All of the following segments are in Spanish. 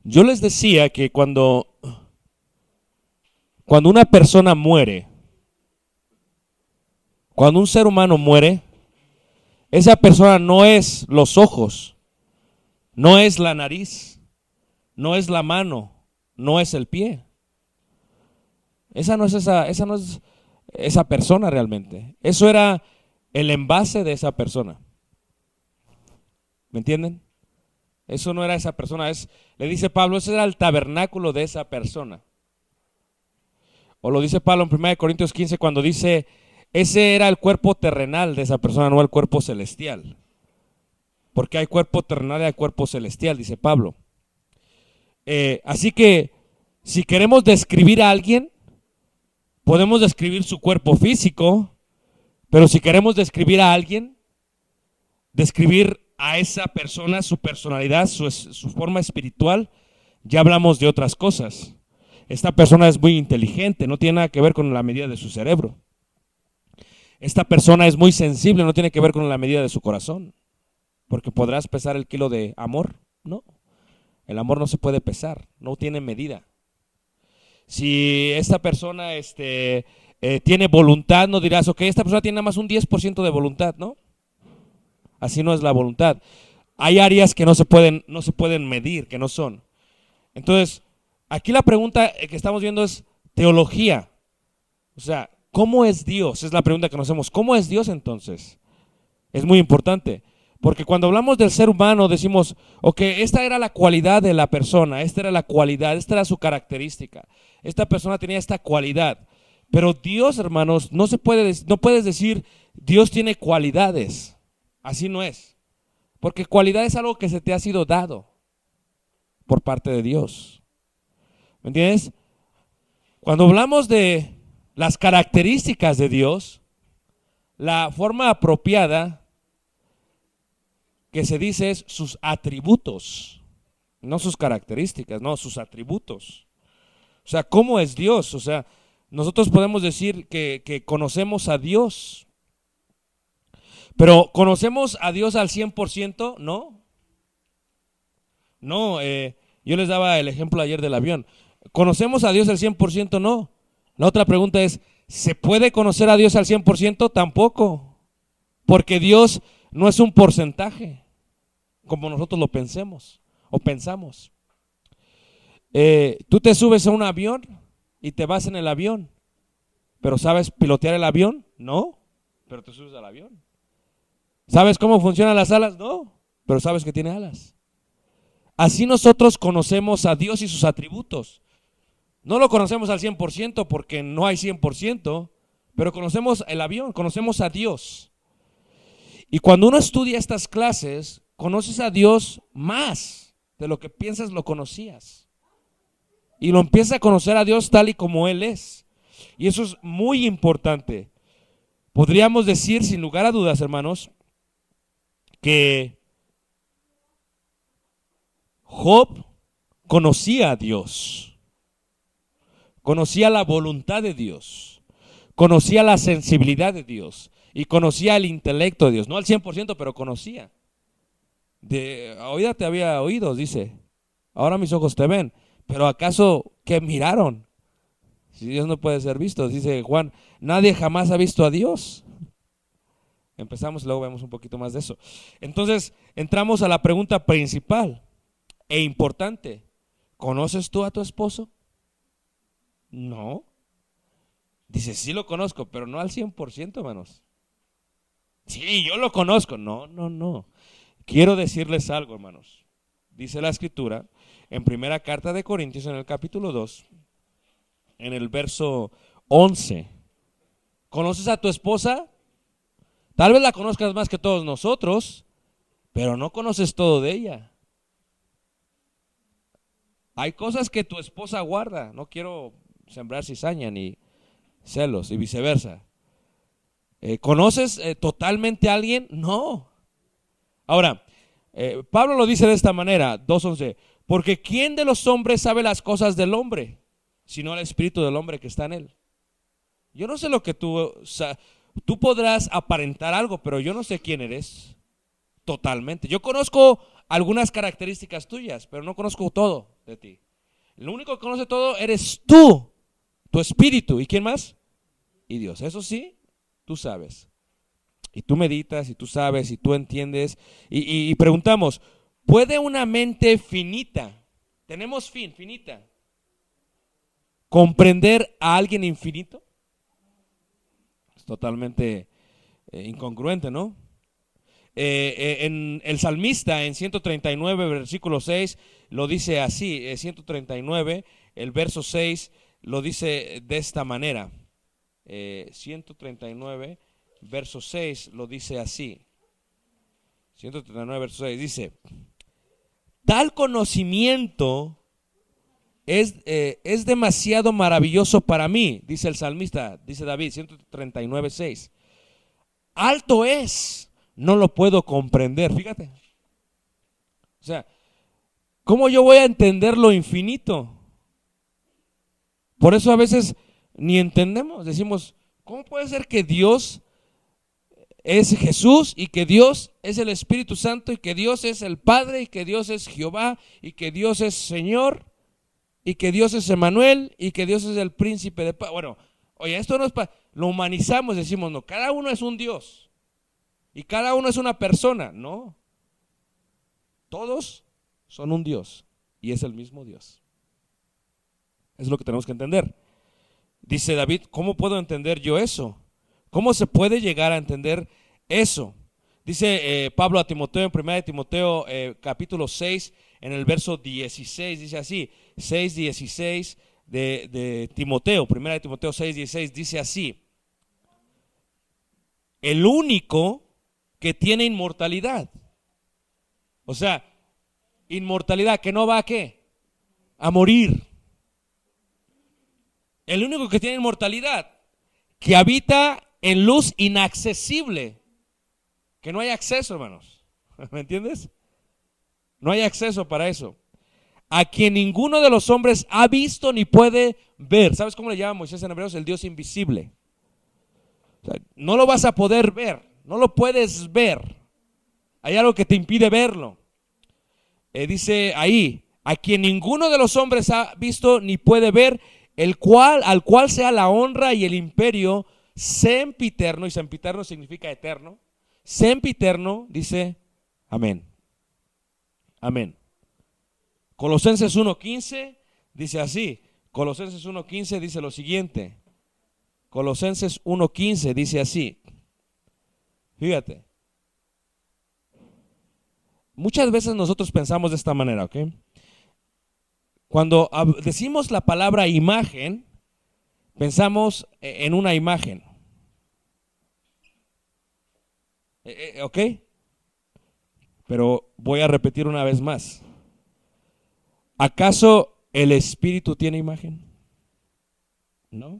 Yo les decía que cuando una persona muere, cuando un ser humano muere, esa persona no es los ojos, no es la nariz, no es la mano, no es el pie. Esa no es esa persona realmente. Eso era el envase de esa persona. ¿Me entienden? Eso no era esa persona. Le dice Pablo, ese era el tabernáculo de esa persona. O lo dice Pablo en 1 Corintios 15 cuando dice, ese era el cuerpo terrenal de esa persona, no el cuerpo celestial. Porque hay cuerpo terrenal y hay cuerpo celestial, dice Pablo. Así que si queremos describir a alguien, podemos describir su cuerpo físico, pero si queremos describir a alguien, describir a esa persona, su personalidad, su forma espiritual, ya hablamos de otras cosas. Esta persona es muy inteligente, no tiene nada que ver con la medida de su cerebro. Esta persona es muy sensible, no tiene que ver con la medida de su corazón. Porque podrás pesar el kilo de amor, no. El amor no se puede pesar, no tiene medida. Si esta persona tiene voluntad, no dirás, ok, esta persona tiene nada más un 10% de voluntad, ¿no? Así no es la voluntad. Hay áreas que no se pueden medir, que no son. Entonces, aquí la pregunta que estamos viendo es teología. O sea, ¿cómo es Dios? Es la pregunta que nos hacemos. ¿Cómo es Dios entonces? Es muy importante. Porque cuando hablamos del ser humano decimos, ok, esta era la cualidad de la persona, esta era la cualidad, esta era su característica. Esta persona tenía esta cualidad. Pero Dios, hermanos, no puedes decir Dios tiene cualidades. Así no es. Porque cualidad es algo que se te ha sido dado por parte de Dios. ¿Me entiendes? Cuando hablamos de las características de Dios, la forma apropiada que se dice es sus atributos, no sus características, no, sus atributos. O sea, ¿cómo es Dios? O sea, nosotros podemos decir que conocemos a Dios, pero ¿conocemos a Dios al 100%? No. No, yo les daba el ejemplo ayer del avión. ¿Conocemos a Dios al 100%? No. La otra pregunta es, ¿se puede conocer a Dios al 100%? Tampoco. Porque Dios no es un porcentaje, como nosotros lo pensemos o pensamos. Tú te subes a un avión y te vas en el avión, pero ¿sabes pilotear el avión? No, pero te subes al avión. ¿Sabes cómo funcionan las alas? No, pero sabes que tiene alas. Así nosotros conocemos a Dios y sus atributos. No lo conocemos al 100% porque no hay 100%, pero conocemos el avión, conocemos a Dios. Y cuando uno estudia estas clases, conoces a Dios más de lo que piensas lo conocías. Y lo empiezas a conocer a Dios tal y como Él es. Y eso es muy importante. Podríamos decir, sin lugar a dudas, hermanos, que Job conocía a Dios. Conocía la voluntad de Dios. Conocía la sensibilidad de Dios. Y conocía el intelecto de Dios. No al 100%, pero conocía. De oída te había oído, dice. Ahora mis ojos te ven. Pero ¿acaso qué miraron? Si Dios no puede ser visto, dice Juan, nadie jamás ha visto a Dios. Empezamos y luego vemos un poquito más de eso. Entonces, entramos a la pregunta principal e importante. ¿Conoces tú a tu esposo? No. Dice, sí lo conozco, pero no al 100%, hermanos. Sí, yo lo conozco. No, no, no. Quiero decirles algo, hermanos. Dice la Escritura en primera carta de Corintios, en el capítulo 2, en el verso 11. ¿Conoces a tu esposa? Tal vez la conozcas más que todos nosotros, pero no conoces todo de ella. Hay cosas que tu esposa guarda. No quiero sembrar cizaña ni celos y viceversa. ¿Conoces totalmente a alguien? No. Ahora, Pablo lo dice de esta manera, 2:11, porque ¿quién de los hombres sabe las cosas del hombre, sino el espíritu del hombre que está en él? Yo no sé lo que tú podrás aparentar algo, pero yo no sé quién eres totalmente. Yo conozco algunas características tuyas, pero no conozco todo de ti. El único que conoce todo eres tú, tu espíritu. ¿Y quién más? Y Dios. Eso sí, tú sabes. Y tú meditas, y tú sabes, y tú entiendes. Y preguntamos, ¿puede una mente finita, tenemos finita, comprender a alguien infinito? Es totalmente incongruente, ¿no? En el salmista en 139 versículo 6 lo dice así, 139 el verso 6 lo dice de esta manera, 139 verso 6 lo dice así, 139 verso 6 dice: tal conocimiento es demasiado maravilloso para mí, dice el salmista, dice David, 139 6. Alto es, no lo puedo comprender, fíjate. O sea, ¿cómo yo voy a entender lo infinito? Por eso a veces ni entendemos, decimos, ¿cómo puede ser que Dios es Jesús y que Dios es el Espíritu Santo y que Dios es el Padre y que Dios es Jehová y que Dios es Señor y que Dios es Emmanuel y que Dios es el príncipe de paz? Bueno, oye, esto no es para, lo humanizamos, decimos, no, cada uno es un Dios y cada uno es una persona. No, todos son un Dios y es el mismo Dios. Es lo que tenemos que entender. Dice David, ¿cómo puedo entender yo eso? ¿Cómo se puede llegar a entender eso? Dice Pablo a Timoteo en 1 Timoteo capítulo 6, en el verso 16, dice así, 6:16 de Timoteo, 1 Timoteo 6:16, dice así: el único que tiene inmortalidad. O sea, inmortalidad, que no va a ¿qué? A morir. El único que tiene inmortalidad, que habita en luz inaccesible, que no hay acceso, hermanos. ¿Me entiendes? No hay acceso para eso. A quien ninguno de los hombres ha visto ni puede ver. ¿Sabes cómo le llama Moisés en Hebreos? El Dios invisible. O sea, no lo vas a poder ver, no lo puedes ver. Hay algo que te impide verlo. Dice ahí, a quien ninguno de los hombres ha visto ni puede ver, al cual sea la honra y el imperio sempiterno, y sempiterno significa eterno, sempiterno, dice amén. Amén. Colosenses 1:15 dice así, Colosenses 1:15 dice lo siguiente, Colosenses 1:15 dice así, fíjate, muchas veces nosotros pensamos de esta manera, ¿ok? Cuando decimos la palabra imagen, pensamos en una imagen. ¿Ok? Pero voy a repetir una vez más. ¿Acaso el Espíritu tiene imagen? No.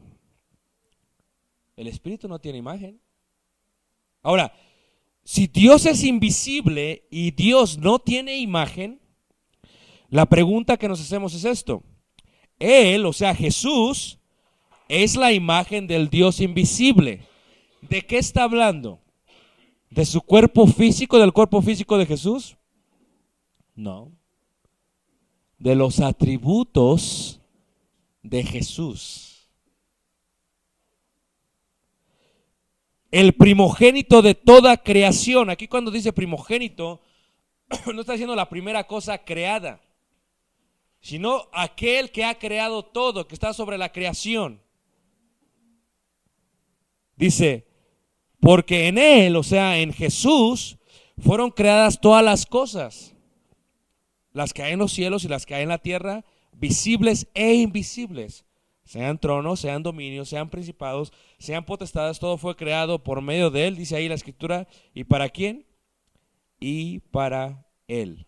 El Espíritu no tiene imagen. Ahora, si Dios es invisible y Dios no tiene imagen, la pregunta que nos hacemos es esto: Él, o sea, Jesús, es la imagen del Dios invisible. ¿De qué está hablando? ¿De su cuerpo físico, del cuerpo físico de Jesús? No. De los atributos de Jesús. El primogénito de toda creación. Aquí cuando dice primogénito, no está diciendo la primera cosa creada, sino aquel que ha creado todo, que está sobre la creación. Dice, porque en Él, o sea, en Jesús, fueron creadas todas las cosas, las que hay en los cielos y las que hay en la tierra, visibles e invisibles, sean tronos, sean dominios, sean principados, sean potestades, todo fue creado por medio de Él, dice ahí la Escritura. ¿Y para quién? Y para Él.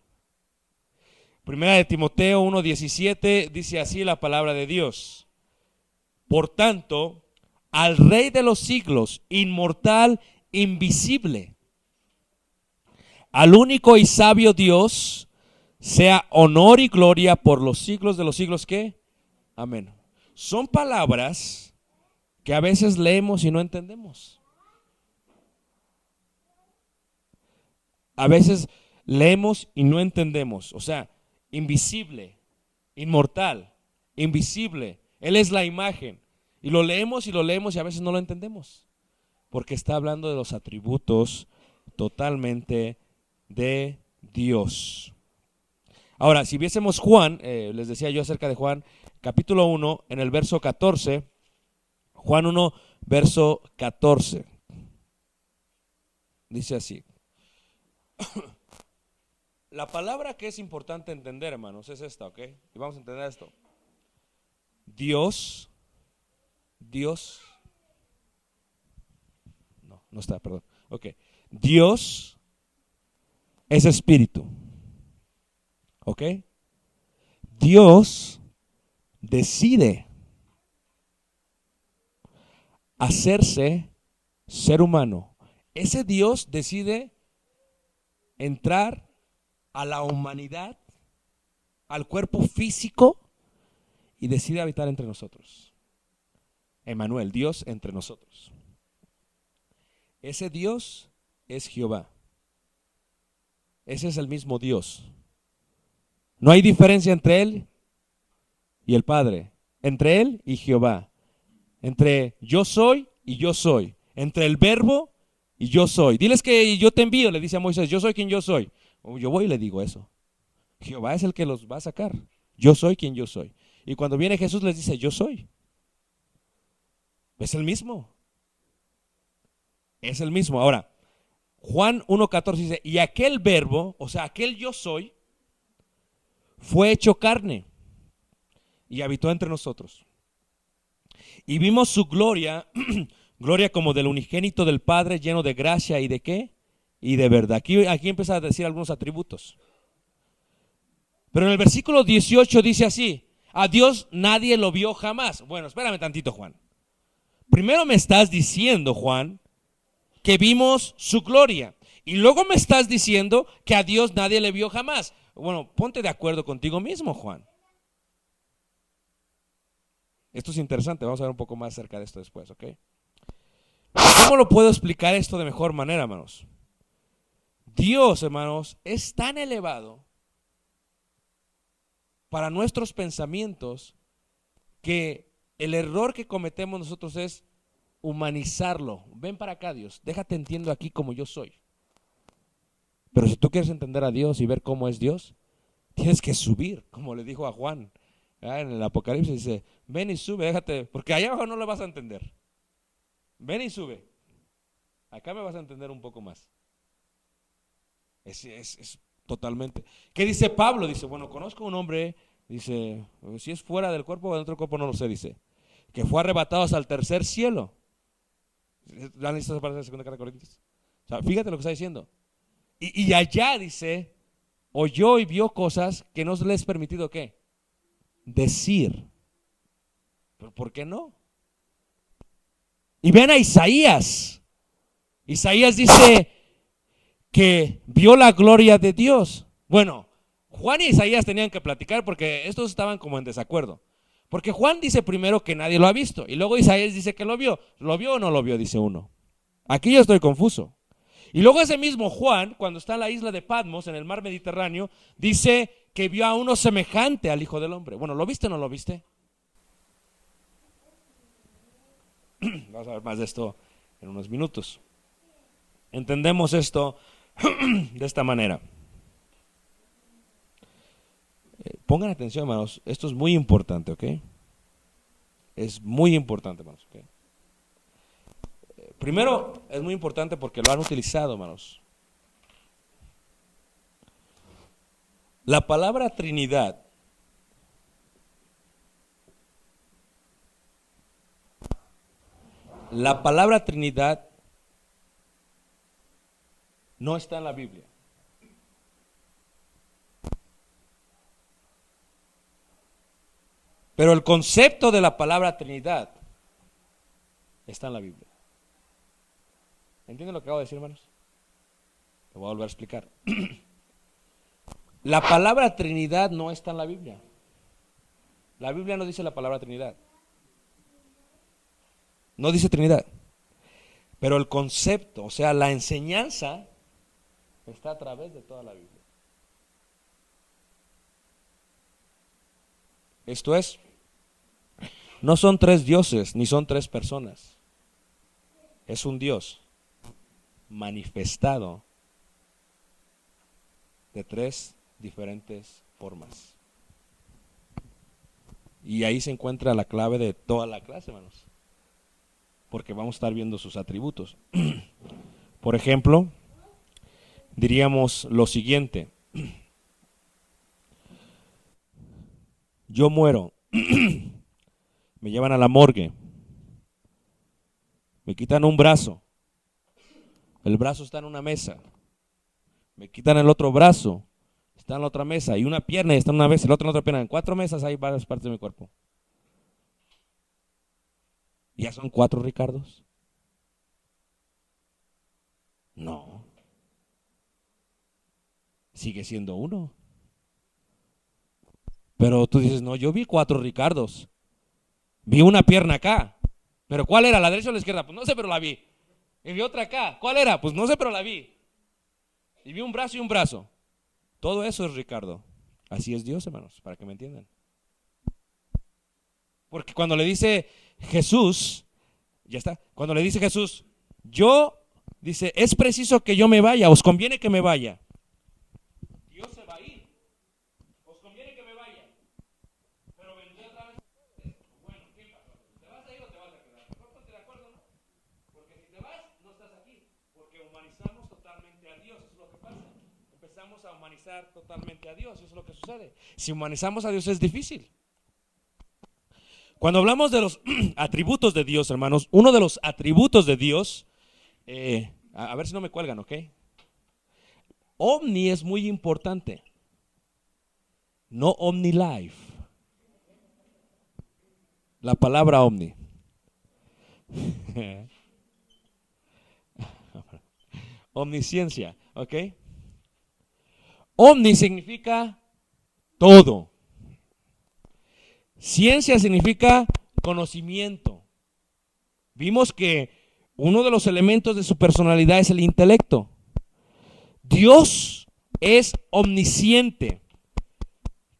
Primera de Timoteo 1:17 dice así la palabra de Dios: por tanto, al Rey de los siglos, inmortal, invisible, al único y sabio Dios, sea honor y gloria por los siglos de los siglos. ¿Qué? Amén. Son palabras que a veces leemos y no entendemos. A veces leemos y no entendemos. O sea, invisible, inmortal, invisible. Él es la imagen. Y lo leemos y a veces no lo entendemos. Porque está hablando de los atributos totalmente de Dios. Ahora, si viésemos Juan, les decía yo acerca de Juan, capítulo 1, en el verso 14, Juan 1, verso 14, dice así. La palabra que es importante entender, hermanos, es esta, ¿ok? Y vamos a entender esto. Dios, no está, perdón. Ok, Dios es espíritu, ¿ok? Dios decide hacerse ser humano. Ese Dios decide entrar a la humanidad, al cuerpo físico, y decide habitar entre nosotros. Emmanuel, Dios entre nosotros. Ese Dios es Jehová. Ese es el mismo Dios. No hay diferencia entre Él y el Padre, entre Él y Jehová, entre yo soy y yo soy, entre el Verbo y yo soy. Diles que yo te envío, le dice a Moisés, yo soy quien yo soy. Yo voy y le digo eso. Jehová es el que los va a sacar. Yo soy quien yo soy. Y cuando viene Jesús les dice, yo soy. Es el mismo. Es el mismo. Ahora, Juan 1:14 dice, y aquel verbo, o sea, aquel yo soy, fue hecho carne y habitó entre nosotros. Y vimos su gloria, gloria como del unigénito del Padre, lleno de gracia y de ¿qué? Y de verdad. Aquí empieza a decir algunos atributos. Pero en el versículo 18 dice así, a Dios nadie lo vio jamás. Bueno, espérame tantito, Juan. Primero me estás diciendo, Juan, que vimos su gloria. Y luego me estás diciendo que a Dios nadie le vio jamás. Bueno, ponte de acuerdo contigo mismo, Juan. Esto es interesante, vamos a ver un poco más acerca de esto después, ¿ok? ¿Cómo lo puedo explicar esto de mejor manera, hermanos? Dios, hermanos, es tan elevado para nuestros pensamientos que el error que cometemos nosotros es humanizarlo. Ven para acá, Dios, déjate entiendo aquí como yo soy. Pero si tú quieres entender a Dios y ver cómo es Dios, tienes que subir, como le dijo a Juan en el Apocalipsis, dice, ven y sube, déjate, porque allá abajo no lo vas a entender. Ven y sube. Acá me vas a entender un poco más. Es totalmente. ¿Qué dice Pablo? Dice, bueno, conozco un hombre, dice, si es fuera del cuerpo o dentro del cuerpo no lo sé, dice, que fue arrebatado hasta el tercer cielo. ¿Han visto esa parte de la segunda carta de Corintios? O sea, fíjate lo que está diciendo. Y allá dice, oyó y vio cosas que no les es permitido, ¿qué? Decir. ¿Pero por qué no? Y ven a Isaías. Isaías dice que vio la gloria de Dios. Bueno, Juan y Isaías tenían que platicar porque estos estaban como en desacuerdo. Porque Juan dice primero que nadie lo ha visto y luego Isaías dice que lo vio. ¿Lo vio o no lo vio? Dice uno. Aquí yo estoy confuso. Y luego ese mismo Juan, cuando está en la isla de Patmos, en el mar Mediterráneo, dice que vio a uno semejante al Hijo del Hombre. Bueno, ¿lo viste o no lo viste? Vamos a ver más de esto en unos minutos. Entendemos esto de esta manera. Pongan atención, hermanos, esto es muy importante, ¿ok? Es muy importante, hermanos, ¿ok? Primero, es muy importante porque lo han utilizado, hermanos. La palabra Trinidad no está en la Biblia. Pero el concepto de la palabra Trinidad está en la Biblia. ¿Entienden lo que acabo de decir, hermanos? Lo voy a volver a explicar. La palabra Trinidad no está en la Biblia. La Biblia no dice la palabra Trinidad. No dice Trinidad. Pero el concepto, o sea, la enseñanza está a través de toda la Biblia. Esto es, no son tres dioses, ni son tres personas. Es un Dios manifestado de tres diferentes formas. Y ahí se encuentra la clave de toda la clase, hermanos. Porque vamos a estar viendo sus atributos. Por ejemplo, diríamos lo siguiente. Yo muero. Me llevan a la morgue. Me quitan un brazo. El brazo está en una mesa. Me quitan el otro brazo. Está en la otra mesa. Y una pierna está en una mesa, el otro en la otra pierna. En 4 mesas hay varias partes de mi cuerpo. ¿Ya son 4 Ricardos? No. Sigue siendo uno. Pero tú dices, no, yo vi 4 Ricardos. Vi una pierna acá. ¿Pero cuál era? ¿La derecha o la izquierda? Pues no sé, pero la vi. Y vi otra acá. ¿Cuál era? Pues no sé, pero la vi. Y vi un brazo y un brazo. Todo eso es Ricardo. Así es Dios, hermanos, para que me entiendan. Porque cuando le dice Jesús, ya está, cuando le dice Jesús, dice, es preciso que yo me vaya, os conviene que me vaya. Dios se va a ir, os conviene que me vaya, pero vendré otra vez. Bueno, ¿qué pasa? ¿Te vas a ir o te vas a quedar? Mejor ponte de acuerdo, ¿no? Porque si te vas, no estás aquí, porque humanizamos totalmente a Dios, eso es lo que pasa. Empezamos a humanizar totalmente a Dios, eso es lo que sucede. Si humanizamos a Dios es difícil. Cuando hablamos de los atributos de Dios, hermanos, uno de los atributos de Dios, a ver si no me cuelgan, ¿ok? Omni es muy importante, no omnilife. La palabra omni. Omnisciencia, ¿ok? Omni significa todo. Ciencia significa conocimiento. Vimos que uno de los elementos de su personalidad es el intelecto. Dios es omnisciente.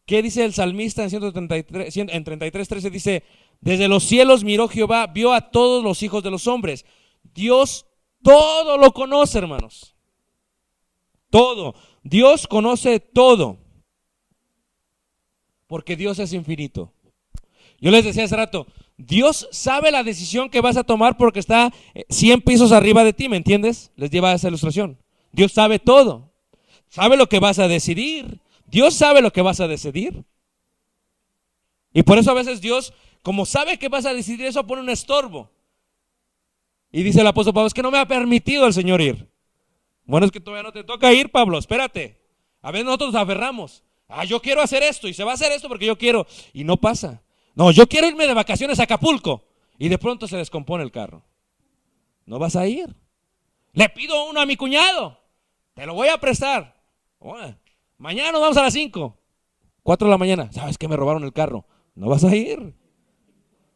¿Qué dice el salmista en 33:13? Dice, desde los cielos miró Jehová, vio a todos los hijos de los hombres. Dios todo lo conoce, hermanos. Todo. Dios conoce todo. Porque Dios es infinito. Yo les decía hace rato, Dios sabe la decisión que vas a tomar porque está 100 pisos arriba de ti, ¿me entiendes? Les lleva esa ilustración. Dios sabe todo. Sabe lo que vas a decidir. Dios sabe lo que vas a decidir. Y por eso a veces Dios, como sabe que vas a decidir eso, pone un estorbo. Y dice el apóstol Pablo, es que no me ha permitido el Señor ir. Bueno, es que todavía no te toca ir, Pablo, espérate. A veces nosotros nos aferramos. Yo quiero hacer esto y se va a hacer esto porque yo quiero. Y no pasa. No, yo quiero irme de vacaciones a Acapulco. Y de pronto se descompone el carro. No vas a ir. Le pido uno a mi cuñado. Te lo voy a prestar. Bueno, mañana nos vamos a las 5. 4 de la mañana. ¿Sabes que me robaron el carro? No vas a ir.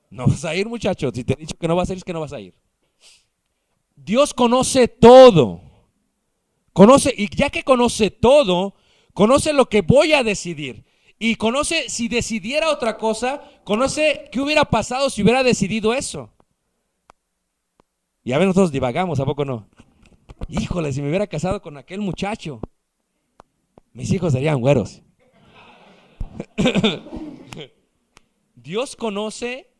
No vas a ir, muchachos. Si te he dicho que no vas a ir, es que no vas a ir. Dios conoce todo. Conoce, y ya que conoce todo, conoce lo que voy a decidir. Y conoce si decidiera otra cosa, conoce qué hubiera pasado si hubiera decidido eso. Y a ver, nosotros divagamos, ¿a poco no? Híjole, si me hubiera casado con aquel muchacho, mis hijos serían güeros. Dios conoce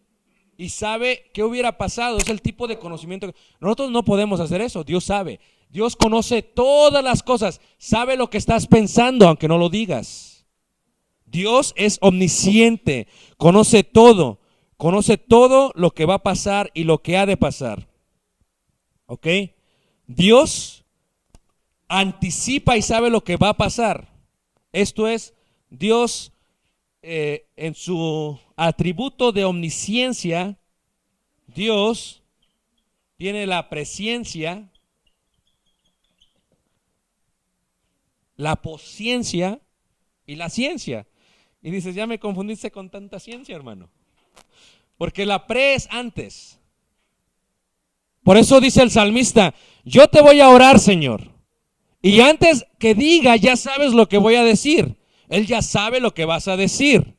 y sabe qué hubiera pasado. Es el tipo de conocimiento. Nosotros no podemos hacer eso. Dios sabe. Dios conoce todas las cosas. Sabe lo que estás pensando, aunque no lo digas. Dios es omnisciente, conoce todo lo que va a pasar y lo que ha de pasar. ¿Ok? Dios anticipa y sabe lo que va a pasar. Esto es, Dios en su atributo de omnisciencia, Dios tiene la presciencia, la posciencia y la ciencia. Y dices, ya me confundiste con tanta ciencia, hermano. Porque la pre es antes. Por eso dice el salmista, yo te voy a orar, Señor. Y antes que diga, ya sabes lo que voy a decir. Él ya sabe lo que vas a decir.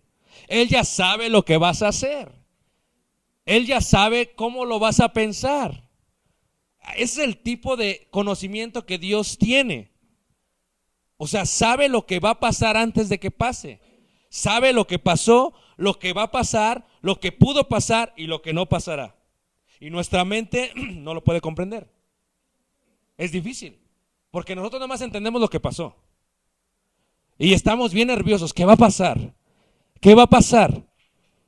Él ya sabe lo que vas a hacer. Él ya sabe cómo lo vas a pensar. Ese es el tipo de conocimiento que Dios tiene. O sea, sabe lo que va a pasar antes de que pase. Sabe lo que pasó, lo que va a pasar, lo que pudo pasar y lo que no pasará. Y nuestra mente no lo puede comprender. Es difícil, porque nosotros nada más entendemos lo que pasó. Y estamos bien nerviosos. ¿Qué va a pasar? ¿Qué va a pasar?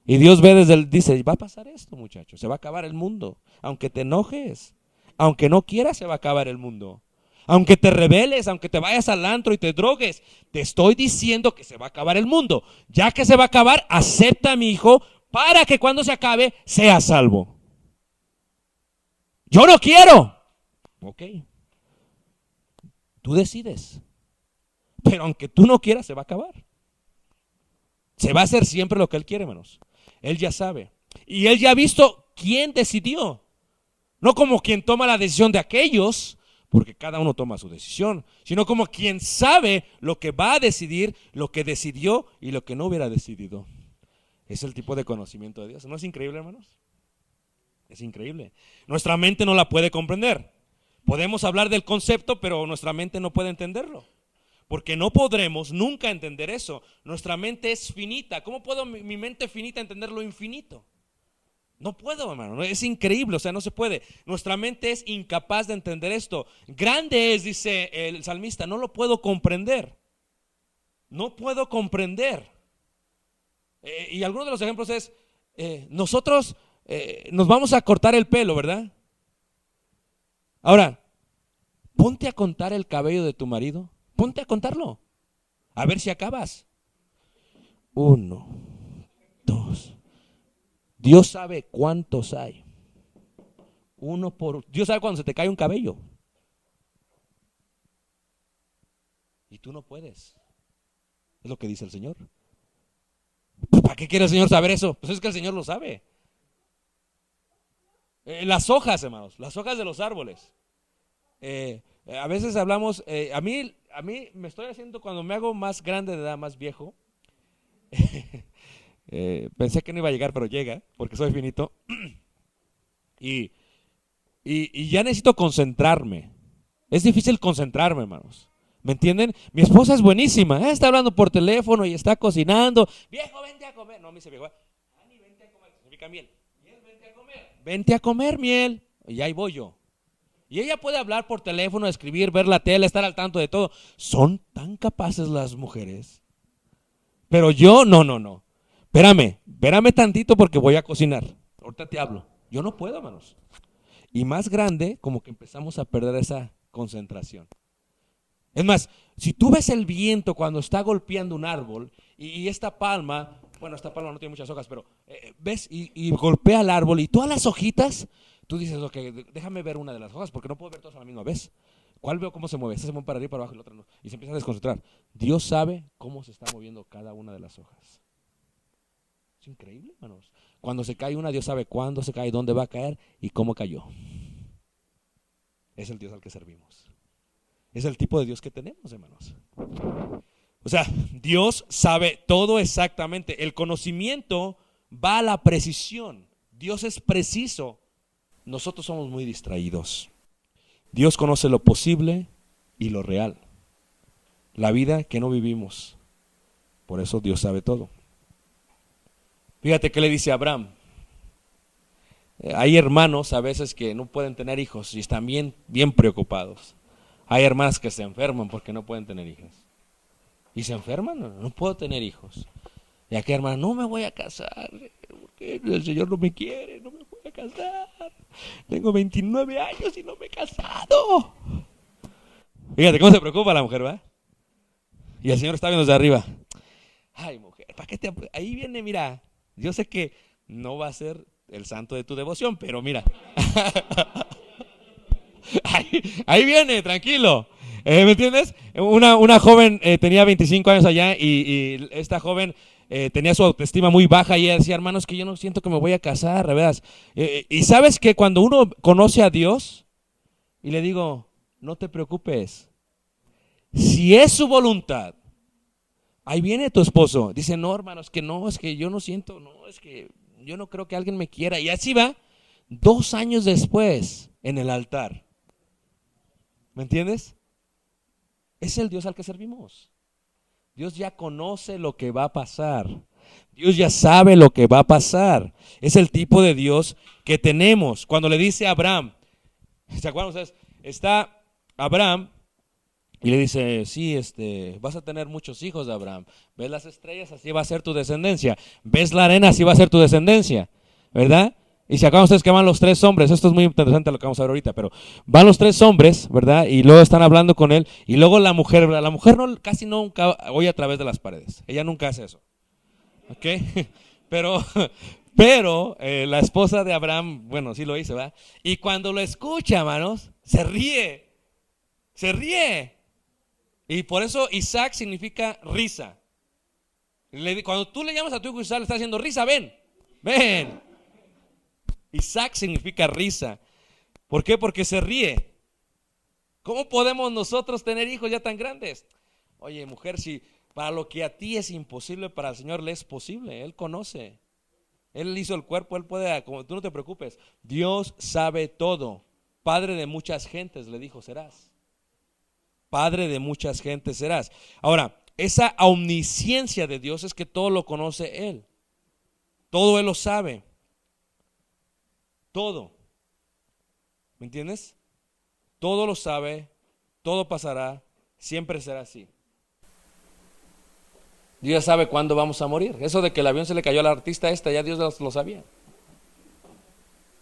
Y Dios ve desde dice, va a pasar esto, muchachos. Se va a acabar el mundo. Aunque te enojes, aunque no quieras, se va a acabar el mundo. Aunque te rebeles, aunque te vayas al antro y te drogues, te estoy diciendo que se va a acabar el mundo. Ya que se va a acabar, acepta a mi hijo para que cuando se acabe, sea salvo. Yo no quiero. Ok. Tú decides. Pero aunque tú no quieras, se va a acabar. Se va a hacer siempre lo que Él quiere, hermanos. Él ya sabe. Y Él ya ha visto quién decidió. No como quien toma la decisión de aquellos, porque cada uno toma su decisión, sino como quien sabe lo que va a decidir, lo que decidió y lo que no hubiera decidido. Es el tipo de conocimiento de Dios. ¿No es increíble, hermanos? Es increíble. Nuestra mente no la puede comprender. Podemos hablar del concepto, pero nuestra mente no puede entenderlo. Porque no podremos nunca entender eso. Nuestra mente es finita. ¿Cómo puedo mi mente finita entender lo infinito? No puedo, hermano. Es increíble, o sea, no se puede. Nuestra mente es incapaz de entender esto. Grande es, dice el salmista, no lo puedo comprender. No puedo comprender. Y algunos de los ejemplos es, nosotros nos vamos a cortar el pelo, ¿verdad? Ahora, ponte a contar el cabello de tu marido. Ponte a contarlo. A ver si acabas. 1, 2. Dios sabe cuántos hay. Dios sabe cuando se te cae un cabello. Y tú no puedes. Es lo que dice el Señor. ¿Para qué quiere el Señor saber eso? Pues es que el Señor lo sabe. Las hojas, hermanos, las hojas de los árboles. A veces hablamos, a mí me estoy haciendo, cuando me hago más grande de edad, más viejo, pensé que no iba a llegar, pero llega, porque soy finito, y ya necesito concentrarme. Es difícil concentrarme, hermanos. ¿Me entienden? Mi esposa es buenísima, está hablando por teléfono y está cocinando. Viejo, vente a comer. No, me dice viejo, Ani, vente a comer. Significa miel. Miel, vente a comer. Vente a comer, miel. Y ahí voy yo. Y ella puede hablar por teléfono, escribir, ver la tele, estar al tanto de todo. Son tan capaces las mujeres. Pero yo, no. Espérame tantito porque voy a cocinar. Ahorita te hablo. Yo no puedo, hermanos. Y más grande, como que empezamos a perder esa concentración. Es más, si tú ves el viento cuando está golpeando un árbol y esta palma, bueno, esta palma no tiene muchas hojas, pero ves y golpea el árbol y todas las hojitas, tú dices, ok, déjame ver una de las hojas porque no puedo ver todas a la misma vez. ¿Cuál veo cómo se mueve? Esta se mueve para arriba, para abajo y la otra no. Y se empieza a desconcentrar. Dios sabe cómo se está moviendo cada una de las hojas. Es increíble, hermanos. Cuando se cae una, Dios sabe cuándo se cae, dónde va a caer y cómo cayó. Es el Dios al que servimos. Es el tipo de Dios que tenemos, hermanos. O sea, Dios sabe todo exactamente. El conocimiento va a la precisión. Dios es preciso. Nosotros somos muy distraídos. Dios conoce lo posible y lo real. La vida que no vivimos. Por eso Dios sabe todo. Fíjate qué le dice a Abraham. Hay hermanos a veces que no pueden tener hijos y están bien preocupados. Hay hermanas que se enferman porque no pueden tener hijas. Y se enferman, no puedo tener hijos. Y aquella hermana, no me voy a casar, porque el Señor no me quiere, no me voy a casar. Tengo 29 años y no me he casado. Fíjate cómo se preocupa la mujer, ¿va? Y el Señor está viendo desde arriba. Ay, mujer, ¿para qué te...? Ahí viene, mira, yo sé que no va a ser el santo de tu devoción, pero mira. Ahí viene, tranquilo. ¿Me entiendes? Una joven tenía 25 años allá y esta joven tenía su autoestima muy baja y ella decía, hermanos, que yo no siento que me voy a casar, ¿verdad? Y sabes que cuando uno conoce a Dios, y le digo, no te preocupes, si es su voluntad, Ahí viene tu esposo. Dice, no, hermano, es que yo no siento, no, es que yo no creo que alguien me quiera. Y así va, 2 años después, en el altar. ¿Me entiendes? Es el Dios al que servimos. Dios ya conoce lo que va a pasar. Dios ya sabe lo que va a pasar. Es el tipo de Dios que tenemos. Cuando le dice a Abraham, ¿se acuerdan ustedes? Está Abraham y le dice, sí, vas a tener muchos hijos de Abraham. ¿Ves las estrellas? Así va a ser tu descendencia. ¿Ves la arena? Así va a ser tu descendencia. ¿Verdad? Y se acuerdan ustedes que van los 3 hombres. Esto es muy interesante lo que vamos a ver ahorita, pero van los 3 hombres, ¿verdad? Y luego están hablando con él. Y luego la mujer, ¿verdad? La mujer no, casi nunca oye a través de las paredes. Ella nunca hace eso. ¿Ok? Pero la esposa de Abraham, bueno, sí lo hizo, ¿verdad? Y cuando lo escucha, hermanos, se ríe. Se ríe. Y por eso Isaac significa risa. Cuando tú le llamas a tu hijo Isaac, le estás haciendo risa, ven, ven. Isaac significa risa. ¿Por qué? Porque se ríe. ¿Cómo podemos nosotros tener hijos ya tan grandes? Oye, mujer, si para lo que a ti es imposible, para el Señor le es posible. Él conoce. Él hizo el cuerpo, Él puede, como tú no te preocupes. Dios sabe todo. Padre de muchas gentes, le dijo, serás. Padre de muchas gentes serás. Ahora, esa omnisciencia de Dios es que todo lo conoce Él. Todo Él lo sabe. Todo. ¿Me entiendes? Todo lo sabe, todo pasará, siempre será así. Dios ya sabe cuándo vamos a morir. Eso de que el avión se le cayó al artista ya Dios lo sabía.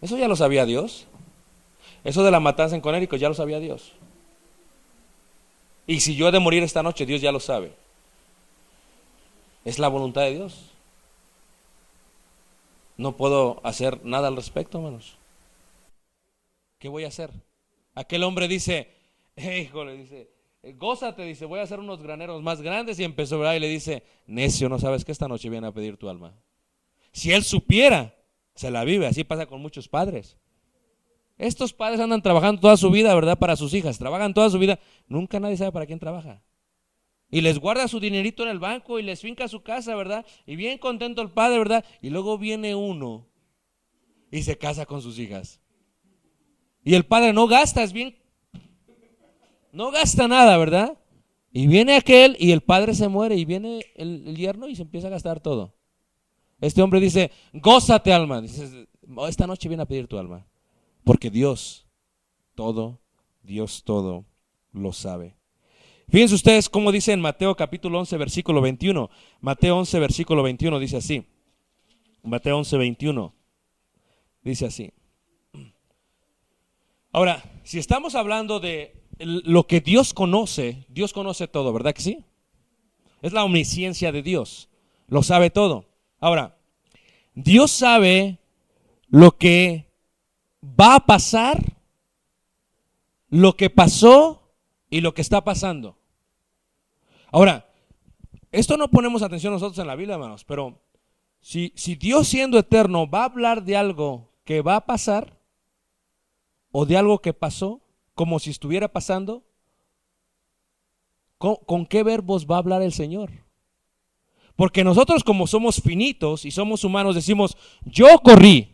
Eso ya lo sabía Dios. Eso de la matanza en Connecticut ya lo sabía Dios. Y si yo he de morir esta noche, Dios ya lo sabe. Es la voluntad de Dios. No puedo hacer nada al respecto, hermanos. ¿Qué voy a hacer? Aquel hombre dice, híjole, dice, gózate, dice, voy a hacer unos graneros más grandes. Y empezó, ¿verdad? Y le dice, necio, ¿no sabes que esta noche viene a pedir tu alma? Si él supiera, se la vive. Así pasa con muchos padres. Estos padres andan trabajando toda su vida, ¿verdad? Para sus hijas, trabajan toda su vida. Nunca nadie sabe para quién trabaja. Y les guarda su dinerito en el banco y les finca su casa, ¿verdad? Y bien contento el padre, ¿verdad? Y luego viene uno y se casa con sus hijas. Y el padre no gasta, no gasta nada, ¿verdad? Y viene aquel y el padre se muere y viene el yerno y se empieza a gastar todo. Este hombre dice, gózate, alma. Dice, esta noche viene a pedir tu alma. Porque Dios todo lo sabe. Fíjense ustedes cómo dice en Mateo capítulo 11 versículo 21. Mateo 11 versículo 21 dice así. Mateo 11 21 dice así. Ahora, si estamos hablando de lo que Dios conoce todo, ¿verdad que sí? Es la omnisciencia de Dios, lo sabe todo. Ahora, Dios sabe lo que va a pasar, lo que pasó y lo que está pasando. Ahora, esto no ponemos atención nosotros en la Biblia, hermanos, pero si Dios siendo eterno va a hablar de algo que va a pasar o de algo que pasó, como si estuviera pasando, ¿con qué verbos va a hablar el Señor? Porque nosotros, como somos finitos y somos humanos, decimos, yo corrí,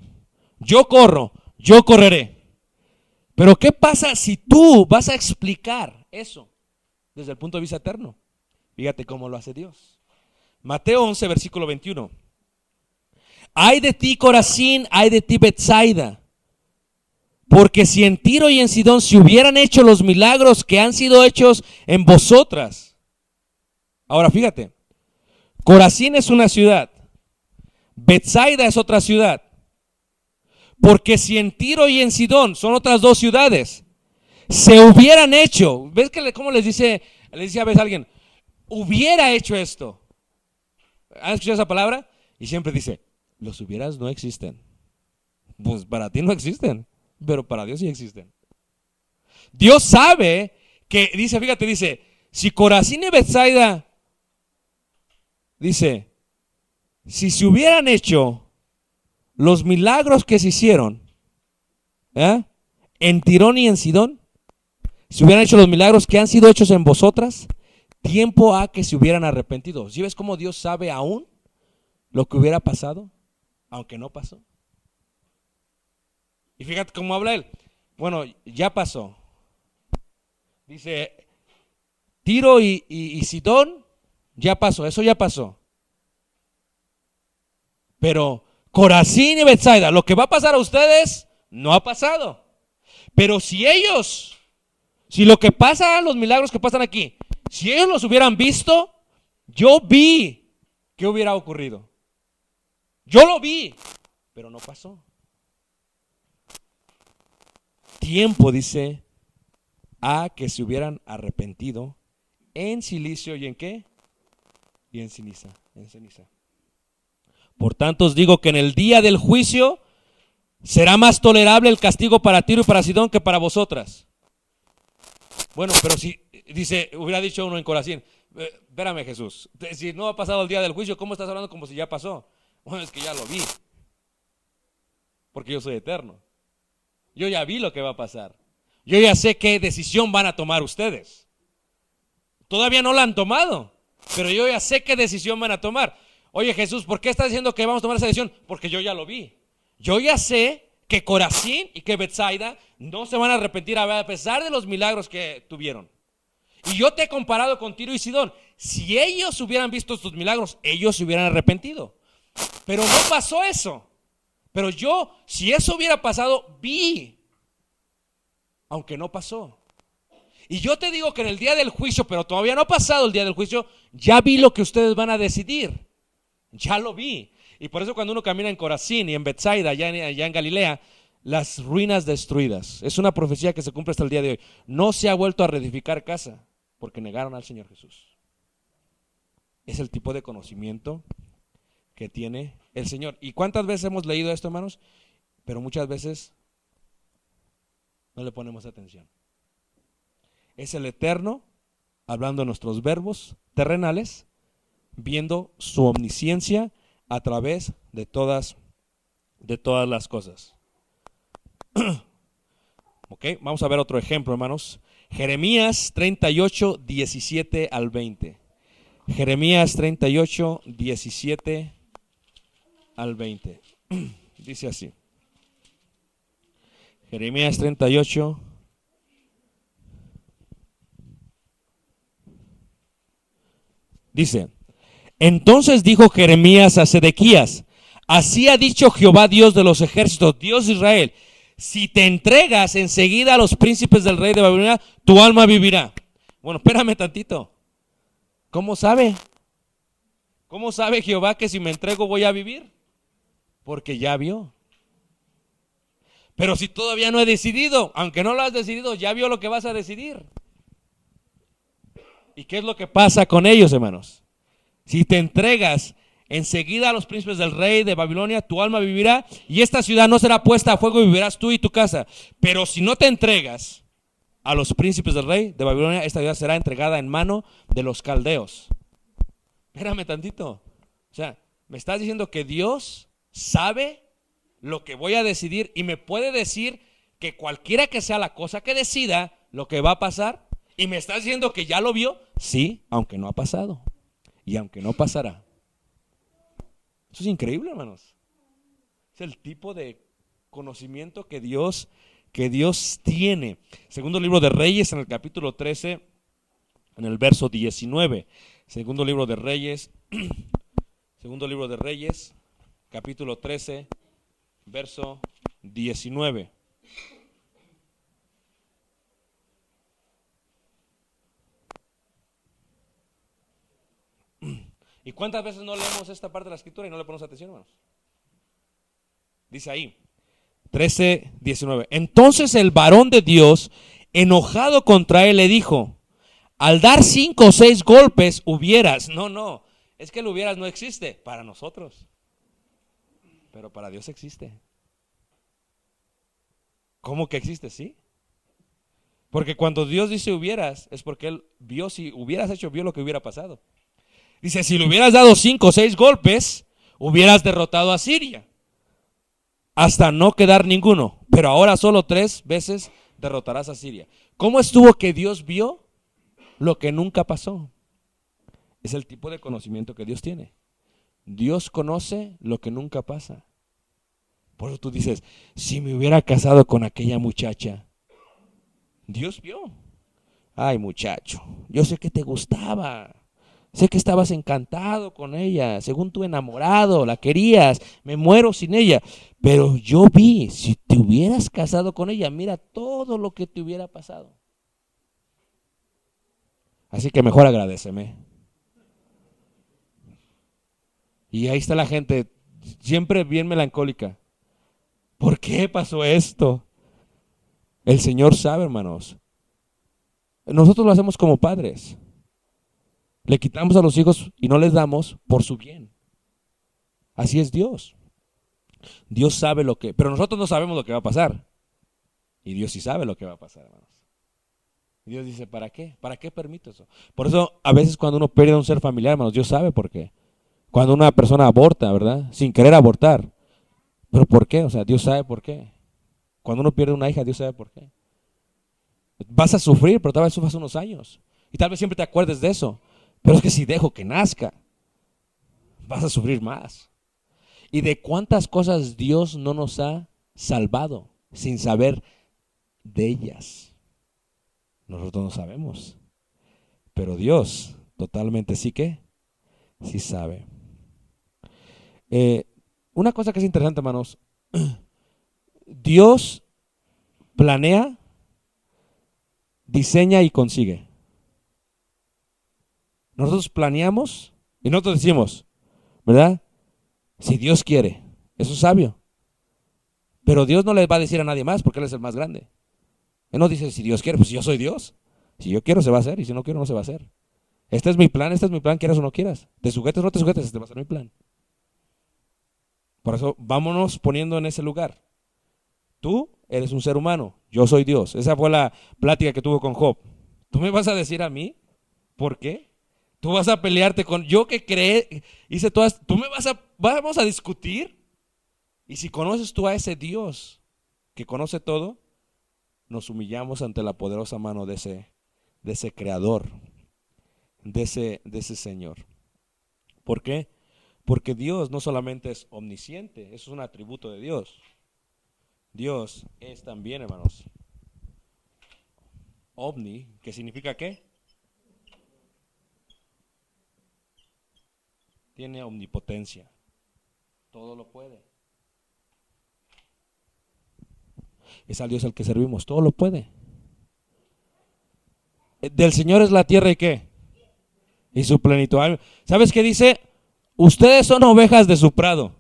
yo corro, yo correré. Pero ¿qué pasa si tú vas a explicar eso desde el punto de vista eterno? Fíjate cómo lo hace Dios. Mateo 11, versículo 21. Ay de ti, Corazín, ay de ti, Betsaida. Porque si en Tiro y en Sidón se hubieran hecho los milagros que han sido hechos en vosotras. Ahora fíjate, Corazín es una ciudad, Betsaida es otra ciudad. Porque si en Tiro y en Sidón, son otras dos ciudades, se hubieran hecho, ¿ves que cómo les dice a veces alguien, hubiera hecho esto? ¿Han escuchado esa palabra? Y siempre dice, los hubieras no existen. Pues para ti no existen, pero para Dios sí existen. Dios sabe que, dice, si Corazín y Betsaida, dice, si se hubieran hecho los milagros que se hicieron en Tirón y en Sidón, si hubieran hecho los milagros que han sido hechos en vosotras, tiempo a que se hubieran arrepentido. ¿Sí ves cómo Dios sabe aún lo que hubiera pasado, aunque no pasó? Y fíjate cómo habla él. Bueno, ya pasó. Dice, Tiro y Sidón, ya pasó, eso ya pasó. Pero Corazín y Betsaida, lo que va a pasar a ustedes, no ha pasado. Pero si lo que pasa, los milagros que pasan aquí, si ellos los hubieran visto, yo vi que hubiera ocurrido. Yo lo vi, pero no pasó. Tiempo, dice, a que se hubieran arrepentido en silicio y en qué, y en ceniza. Por tanto os digo que en el día del juicio será más tolerable el castigo para Tiro y para Sidón que para vosotras. Bueno, pero si, dice, hubiera dicho uno en Corazín, espérame Jesús, si no ha pasado el día del juicio, ¿cómo estás hablando como si ya pasó? Bueno, es que ya lo vi, porque yo soy eterno. Yo ya vi lo que va a pasar. Yo ya sé qué decisión van a tomar ustedes. Todavía no la han tomado, pero yo ya sé qué decisión van a tomar. Oye Jesús, ¿por qué estás diciendo que vamos a tomar esa decisión? Porque yo ya lo vi. Yo ya sé que Corazín y que Betsaida no se van a arrepentir a pesar de los milagros que tuvieron. Y yo te he comparado con Tiro y Sidón. Si ellos hubieran visto estos milagros, ellos se hubieran arrepentido. Pero no pasó eso. Pero yo, si eso hubiera pasado, vi, aunque no pasó. Y yo te digo que en el día del juicio, pero todavía no ha pasado el día del juicio, ya vi lo que ustedes van a decidir. Ya lo vi. Y por eso cuando uno camina en Corazín y en Betsaida, allá en Galilea, las ruinas destruidas. Es una profecía que se cumple hasta el día de hoy. No se ha vuelto a reedificar casa porque negaron al Señor Jesús. Es el tipo de conocimiento que tiene el Señor. ¿Y cuántas veces hemos leído esto, hermanos? Pero muchas veces no le ponemos atención. Es el Eterno hablando nuestros verbos terrenales, viendo su omnisciencia a través de todas las cosas. Ok, vamos a ver otro ejemplo, hermanos. Jeremías 38, 17 al 20. Jeremías 38, 17 al 20. Dice así. Jeremías 38. Dice, entonces dijo Jeremías a Sedequías, así ha dicho Jehová Dios de los ejércitos, Dios de Israel, si te entregas enseguida a los príncipes del rey de Babilonia, tu alma vivirá. Bueno, espérame tantito. ¿Cómo sabe? ¿Cómo sabe Jehová que si me entrego voy a vivir? Porque ya vio. Pero si todavía no he decidido, aunque no lo has decidido, ya vio lo que vas a decidir. ¿Y qué es lo que pasa con ellos, hermanos? Si te entregas enseguida a los príncipes del rey de Babilonia, tu alma vivirá y esta ciudad no será puesta a fuego y vivirás tú y tu casa. Pero si no te entregas a los príncipes del rey de Babilonia, esta ciudad será entregada en mano de los caldeos. Espérame tantito. O sea, me estás diciendo que Dios sabe lo que voy a decidir y me puede decir que cualquiera que sea la cosa que decida, lo que va a pasar. ¿Y me estás diciendo que ya lo vio? Sí, aunque no ha pasado. Y aunque no pasará. Eso es increíble, hermanos. Es el tipo de conocimiento que Dios tiene. Segundo libro de Reyes, en el capítulo 13, en el verso 19. Segundo libro de Reyes, capítulo 13, verso 19. ¿Y cuántas veces no leemos esta parte de la escritura y no le ponemos atención, hermanos? Dice ahí, 13, 19. Entonces el varón de Dios, enojado contra él, le dijo, al dar 5 o 6 golpes hubieras. No, es que el hubieras no existe para nosotros, pero para Dios existe. ¿Cómo que existe? Sí. Porque cuando Dios dice hubieras, es porque Él vio, si hubieras hecho, vio lo que hubiera pasado. Dice, si le hubieras dado 5 o 6 golpes, hubieras derrotado a Siria, hasta no quedar ninguno. Pero ahora solo 3 veces derrotarás a Siria. ¿Cómo estuvo que Dios vio lo que nunca pasó? Es el tipo de conocimiento que Dios tiene. Dios conoce lo que nunca pasa. Por eso tú dices, si me hubiera casado con aquella muchacha, Dios vio. Ay, muchacho, yo sé que te gustaba. Sé que estabas encantado con ella, según tú enamorado, la querías, me muero sin ella. Pero yo vi, si te hubieras casado con ella, mira todo lo que te hubiera pasado. Así que mejor agradéceme. Y ahí está la gente, siempre bien melancólica. ¿Por qué pasó esto? El Señor sabe, hermanos. Nosotros lo hacemos como padres. Le quitamos a los hijos y no les damos por su bien. Así es Dios. Dios sabe lo que, pero nosotros no sabemos lo que va a pasar. Y Dios sí sabe lo que va a pasar, hermanos. Y Dios dice, ¿para qué? ¿Para qué permite eso? Por eso a veces cuando uno pierde un ser familiar, hermanos, Dios sabe por qué. Cuando una persona aborta, ¿verdad? Sin querer abortar. ¿Pero por qué? O sea, Dios sabe por qué. Cuando uno pierde una hija, Dios sabe por qué. Vas a sufrir, pero tal vez sufras unos años. Y tal vez siempre te acuerdes de eso. Pero es que si dejo que nazca, vas a sufrir más. ¿Y de cuántas cosas Dios no nos ha salvado sin saber de ellas? Nosotros no sabemos. Pero Dios totalmente sí que, sí sabe. Una cosa que es interesante, hermanos. Dios planea, diseña y consigue. Nosotros planeamos y nosotros decimos, ¿verdad? Si Dios quiere, eso es sabio. Pero Dios no le va a decir a nadie más porque Él es el más grande. Él no dice, si Dios quiere, pues yo soy Dios. Si yo quiero, se va a hacer, y si no quiero, no se va a hacer. Este es mi plan, quieras o no quieras. Te sujetes o no te sujetes, este va a ser mi plan. Por eso, vámonos poniendo en ese lugar. Tú eres un ser humano, yo soy Dios. Esa fue la plática que tuvo con Job. ¿Tú me vas a decir a mí por qué? Tú vas a pelearte con yo que creé, hice todas, vamos a discutir. Y si conoces tú a ese Dios que conoce todo, nos humillamos ante la poderosa mano de ese creador, de ese Señor. ¿Por qué? Porque Dios no solamente es omnisciente, eso es un atributo de Dios. Dios es también, hermanos, omni, que significa ¿qué? Tiene omnipotencia, todo lo puede. Es al Dios al que servimos, todo lo puede. Del Señor es la tierra y ¿qué? Y su plenitud. ¿Sabes qué dice? Ustedes son ovejas de su prado.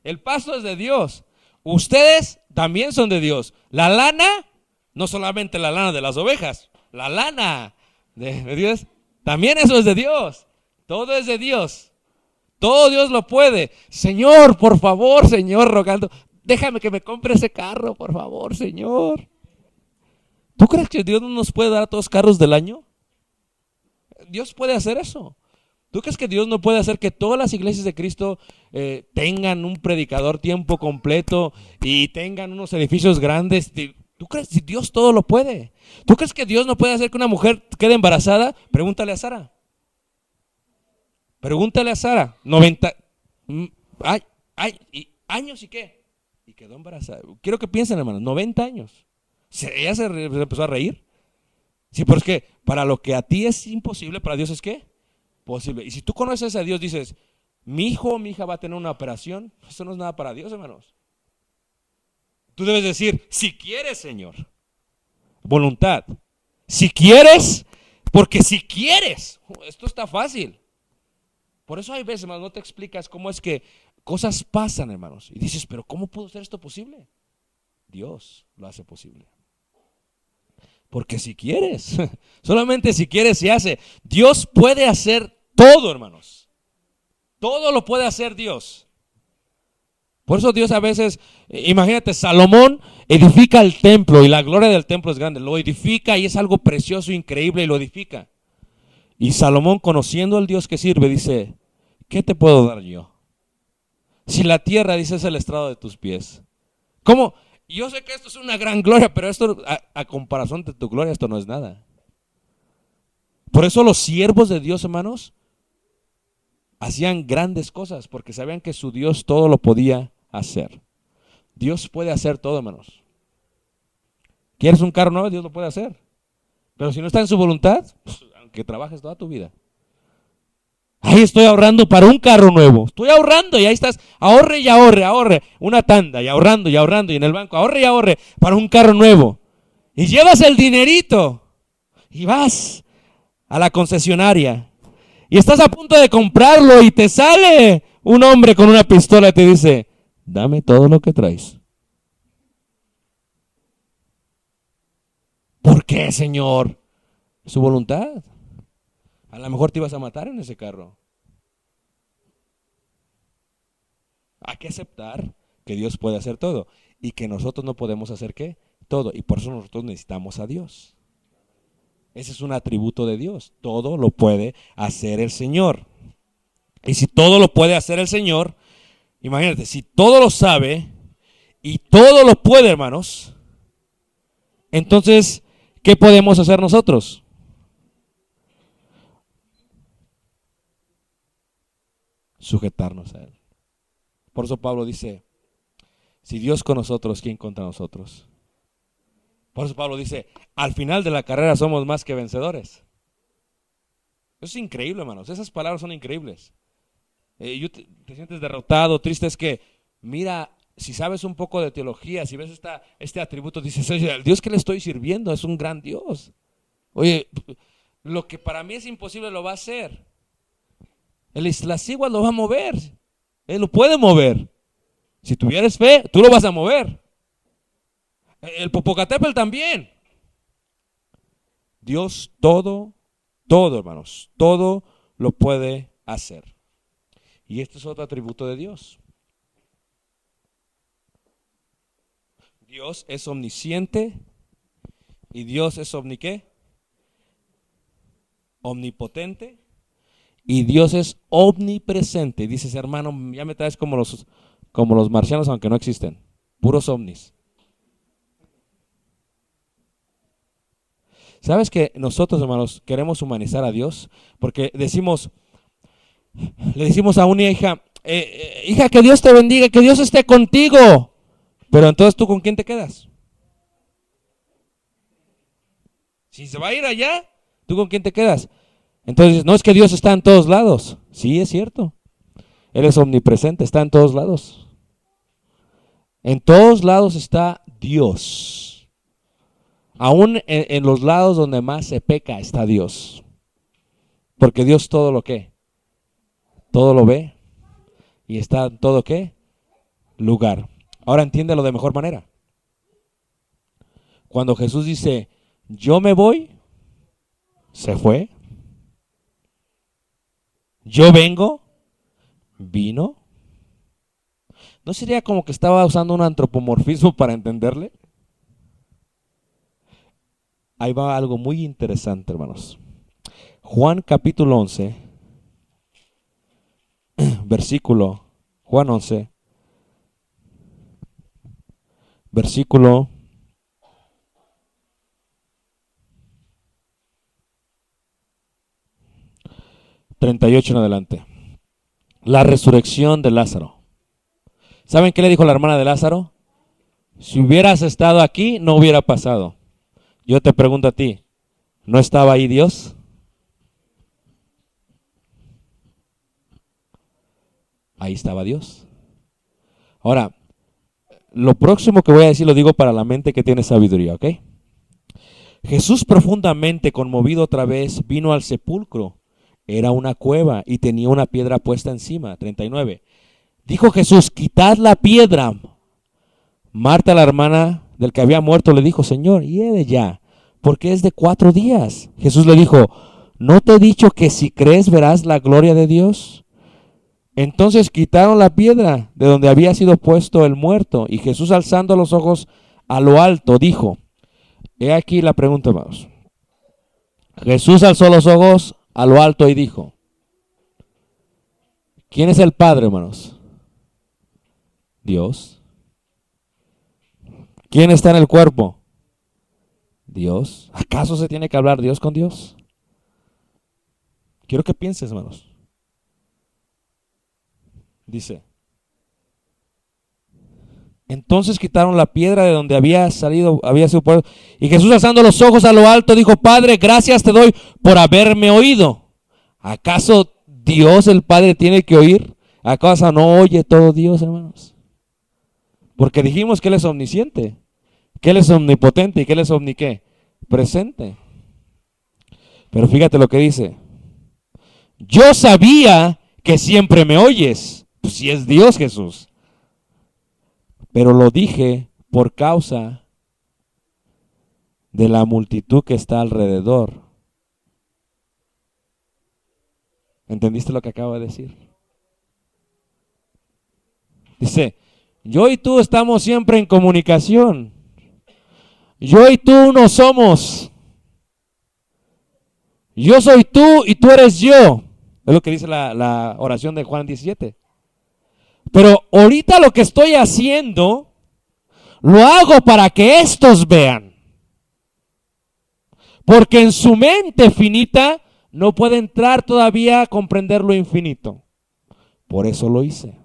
El pasto es de Dios. Ustedes también son de Dios. La lana, no solamente la lana de las ovejas, la lana de Dios, también eso es de Dios. Todo es de Dios. Todo Dios lo puede. Señor, por favor, Señor, rogando, déjame que me compre ese carro, por favor, Señor. ¿Tú crees que Dios no nos puede dar a todos carros del año? Dios puede hacer eso. ¿Tú crees que Dios no puede hacer que todas las iglesias de Cristo tengan un predicador tiempo completo y tengan unos edificios grandes? ¿Tú crees que Dios todo lo puede? ¿Tú crees que Dios no puede hacer que una mujer quede embarazada? Pregúntale a Sara. Pregúntale a Sara. 90 años y qué. Y quedó embarazada. Quiero que piensen, hermanos, 90 años. Ella se empezó a reír. Sí, pero es que para lo que a ti es imposible, para Dios es ¿qué? Posible. Y si tú conoces a Dios, dices, mi hijo o mi hija va a tener una operación. Eso no es nada para Dios, hermanos. Tú debes decir, si quieres, Señor. Voluntad. Si quieres, porque si quieres. Esto está fácil. Por eso hay veces, hermanos, no te explicas cómo es que cosas pasan, hermanos. Y dices, pero ¿cómo pudo ser esto posible? Dios lo hace posible. Porque si quieres, solamente si quieres se hace. Dios puede hacer todo, hermanos. Todo lo puede hacer Dios. Por eso Dios a veces, imagínate, Salomón edifica el templo y la gloria del templo es grande. Lo edifica y es algo precioso, increíble y lo edifica. Y Salomón, conociendo al Dios que sirve, dice, ¿qué te puedo dar yo? Si la tierra, dice, es el estrado de tus pies. ¿Cómo? Yo sé que esto es una gran gloria, pero esto a comparación de tu gloria, esto no es nada. Por eso los siervos de Dios, hermanos, hacían grandes cosas porque sabían que su Dios todo lo podía hacer. Dios puede hacer todo, hermanos. ¿Quieres un carro nuevo? Dios lo puede hacer. Pero si no está en su voluntad, pues, aunque trabajes toda tu vida. Ahí estoy ahorrando para un carro nuevo. Estoy ahorrando y ahí estás. Ahorre y ahorre, ahorre. Una tanda y ahorrando y ahorrando. Y en el banco, ahorre y ahorre para un carro nuevo. Y llevas el dinerito. Y vas a la concesionaria. Y estás a punto de comprarlo y te sale un hombre con una pistola y te dice, dame todo lo que traes. ¿Por qué, Señor? Su voluntad. A lo mejor te ibas a matar en ese carro. Hay que aceptar que Dios puede hacer todo y que nosotros no podemos hacer ¿qué? Todo. Y por eso nosotros necesitamos a Dios. Ese es un atributo de Dios. Todo lo puede hacer el Señor. Y si todo lo puede hacer el Señor, imagínate, si todo lo sabe y todo lo puede, hermanos, entonces, ¿qué podemos hacer nosotros? Sujetarnos a Él. Por eso Pablo dice, si Dios con nosotros, ¿quién contra nosotros? Por eso Pablo dice, al final de la carrera somos más que vencedores. Eso es increíble, hermanos. Esas palabras son increíbles. Te sientes derrotado, triste, es que, mira, si sabes un poco de teología, si ves este atributo, dices, oye, el Dios que le estoy sirviendo es un gran Dios. Oye, lo que para mí es imposible lo va a hacer. Las iguas lo va a mover. Él lo puede mover. Si tuvieras fe, tú lo vas a mover. El Popocatépetl también. Dios todo, hermanos, todo lo puede hacer. Y este es otro atributo de Dios. Dios es omnisciente y Dios es ¿qué? Omnipotente y Dios es omnipresente. Dices, hermano, ya me traes como los marcianos, aunque no existen, puros ovnis. ¿Sabes que nosotros, hermanos, queremos humanizar a Dios? Porque le decimos a una hija, hija, que Dios te bendiga, que Dios esté contigo. Pero entonces, ¿tú con quién te quedas? Si se va a ir allá, ¿tú con quién te quedas? Entonces, no es que Dios está en todos lados. Sí, es cierto. Él es omnipresente, está en todos lados. En todos lados está Dios. Aún en los lados donde más se peca está Dios. Porque Dios todo lo que, todo lo ve y está en todo ¿qué? Lugar. Ahora entiéndelo de mejor manera. Cuando Jesús dice, yo me voy, se fue. Yo vengo, vino. ¿No sería como que estaba usando un antropomorfismo para entenderle? Ahí va algo muy interesante, hermanos. Juan capítulo 11, Juan 11, versículo 38 en adelante. La resurrección de Lázaro. ¿Saben qué le dijo la hermana de Lázaro? Si hubieras estado aquí, no hubiera pasado. Yo te pregunto a ti, ¿no estaba ahí Dios? Ahí estaba Dios. Ahora, lo próximo que voy a decir lo digo para la mente que tiene sabiduría, ¿ok? Jesús, profundamente conmovido otra vez, vino al sepulcro. Era una cueva y tenía una piedra puesta encima. 39. Dijo Jesús, quitad la piedra. Marta, la hermana del que había muerto, le dijo, Señor, hiede ya, porque es de 4 días. Jesús le dijo, ¿no te he dicho que si crees verás la gloria de Dios? Entonces quitaron la piedra de donde había sido puesto el muerto, y Jesús, alzando los ojos a lo alto, dijo, he aquí la pregunta, hermanos. Jesús alzó los ojos a lo alto y dijo, ¿quién es el Padre, hermanos? Dios. ¿Quién está en el cuerpo? Dios. ¿Acaso se tiene que hablar Dios con Dios? Quiero que pienses, hermanos. Dice, entonces quitaron la piedra de donde había sido puesto, y Jesús, alzando los ojos a lo alto, dijo: Padre, gracias te doy por haberme oído. ¿Acaso Dios el Padre tiene que oír? ¿Acaso no oye todo Dios, hermanos? Porque dijimos que Él es omnisciente, que Él es omnipotente y que Él es presente. Pero fíjate lo que dice: yo sabía que siempre me oyes. Pues si es Dios, Jesús. Pero lo dije por causa de la multitud que está alrededor. ¿Entendiste lo que acabo de decir? Dice, yo y tú estamos siempre en comunicación. Yo y tú no somos. Yo soy tú y tú eres yo. Es lo que dice la oración de Juan 17. Pero ahorita lo que estoy haciendo, lo hago para que estos vean. Porque en su mente finita no puede entrar todavía a comprender lo infinito. Por eso lo hice.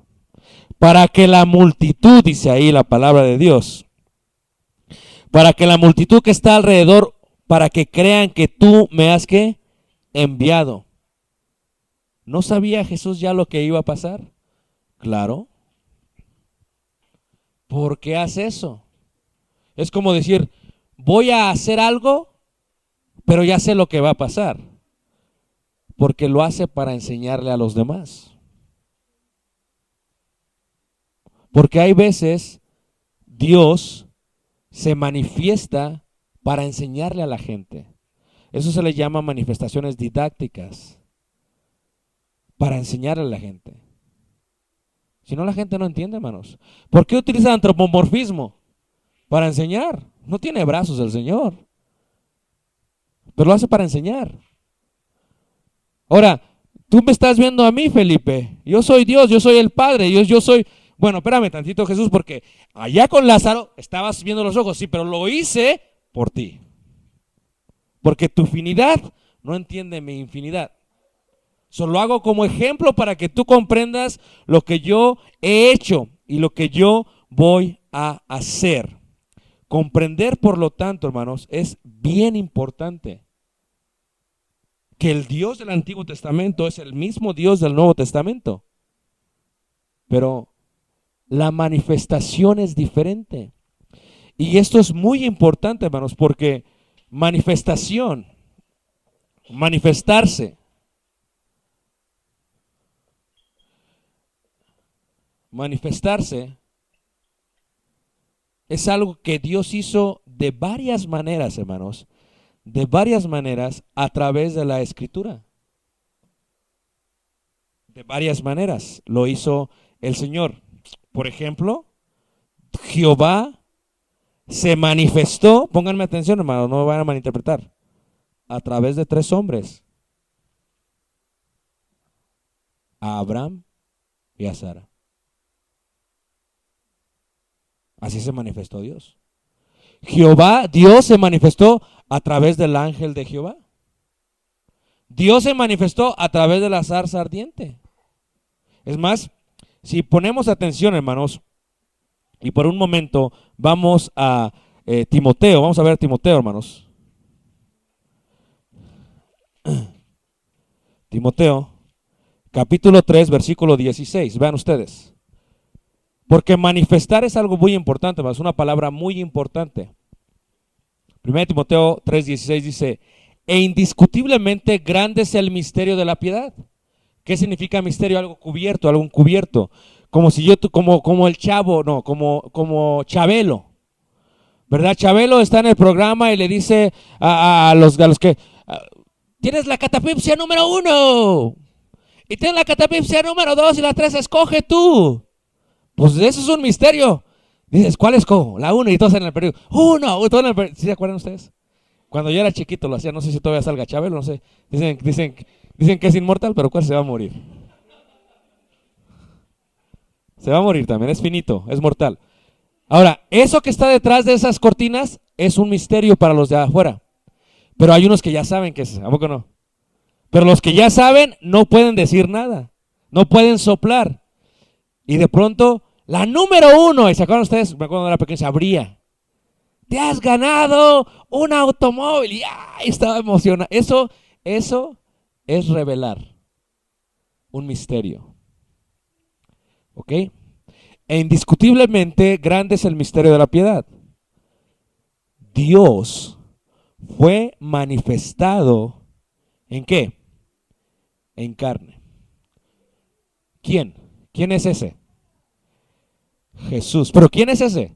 Para que la multitud, dice ahí la palabra de Dios, para que la multitud que está alrededor, para que crean que tú me has enviado. ¿No sabía Jesús ya lo que iba a pasar? Claro. ¿Por qué hace eso? Es como decir, voy a hacer algo, pero ya sé lo que va a pasar. Porque lo hace para enseñarle a los demás. Porque hay veces Dios se manifiesta para enseñarle a la gente. Eso se le llama manifestaciones didácticas. Para enseñarle a la gente. Si no, la gente no entiende, hermanos. ¿Por qué utiliza antropomorfismo? Para enseñar. No tiene brazos el Señor. Pero lo hace para enseñar. Ahora, tú me estás viendo a mí, Felipe. Yo soy Dios, yo soy el Padre. Yo soy... Bueno, espérame tantito, Jesús, porque allá con Lázaro estabas viendo los ojos. Sí, pero lo hice por ti. Porque tu finidad no entiende mi infinidad. Solo hago como ejemplo para que tú comprendas lo que yo he hecho y lo que yo voy a hacer. Comprender, por lo tanto, hermanos, es bien importante. Que el Dios del Antiguo Testamento es el mismo Dios del Nuevo Testamento. Pero la manifestación es diferente. Y esto es muy importante, hermanos, porque manifestarse, es algo que Dios hizo de varias maneras, hermanos, de varias maneras a través de la Escritura. De varias maneras lo hizo el Señor. Por ejemplo, Jehová se manifestó, pónganme atención, hermanos, no me van a malinterpretar, a través de 3 hombres: a Abraham y a Sara. Así se manifestó Dios. Dios se manifestó a través del ángel de Jehová. Dios se manifestó a través de la zarza ardiente. Es más, si ponemos atención, hermanos, y por un momento vamos a Timoteo, vamos a ver a Timoteo, hermanos. Timoteo, capítulo 3, versículo 16, vean ustedes. Porque manifestar es algo muy importante, es una palabra muy importante. 1 Timoteo 3:16 dice: e indiscutiblemente grande es el misterio de la piedad. ¿Qué significa misterio? Algo cubierto, algo encubierto. Como si como el chavo, no, como Chabelo. ¿Verdad? Chabelo está en el programa y le dice a los que tienes la catapipsia número 1 y tienes la catapipsia número 2 y la 3, escoge tú. Pues eso es un misterio. Dices, ¿cuál escojo? La 1 y todos en el periódico. ¿Sí se acuerdan ustedes? Cuando yo era chiquito lo hacía, no sé si todavía salga Chabelo, no sé. Dicen que es inmortal, pero ¿cuál se va a morir? Se va a morir también, es finito, es mortal. Ahora, eso que está detrás de esas cortinas es un misterio para los de afuera. Pero hay unos que ya saben que es, ¿a poco no? Pero los que ya saben no pueden decir nada, no pueden soplar. Y de pronto, la número 1, ¿y se acuerdan ustedes? Me acuerdo cuando era pequeño, se abría. Te has ganado un automóvil. Y ¡ay! Estaba emocionado. Eso es revelar un misterio. ¿Ok? E indiscutiblemente grande es el misterio de la piedad. Dios fue manifestado ¿en qué? En carne. ¿Quién? ¿Quién es ese? Jesús. ¿Pero quién es ese?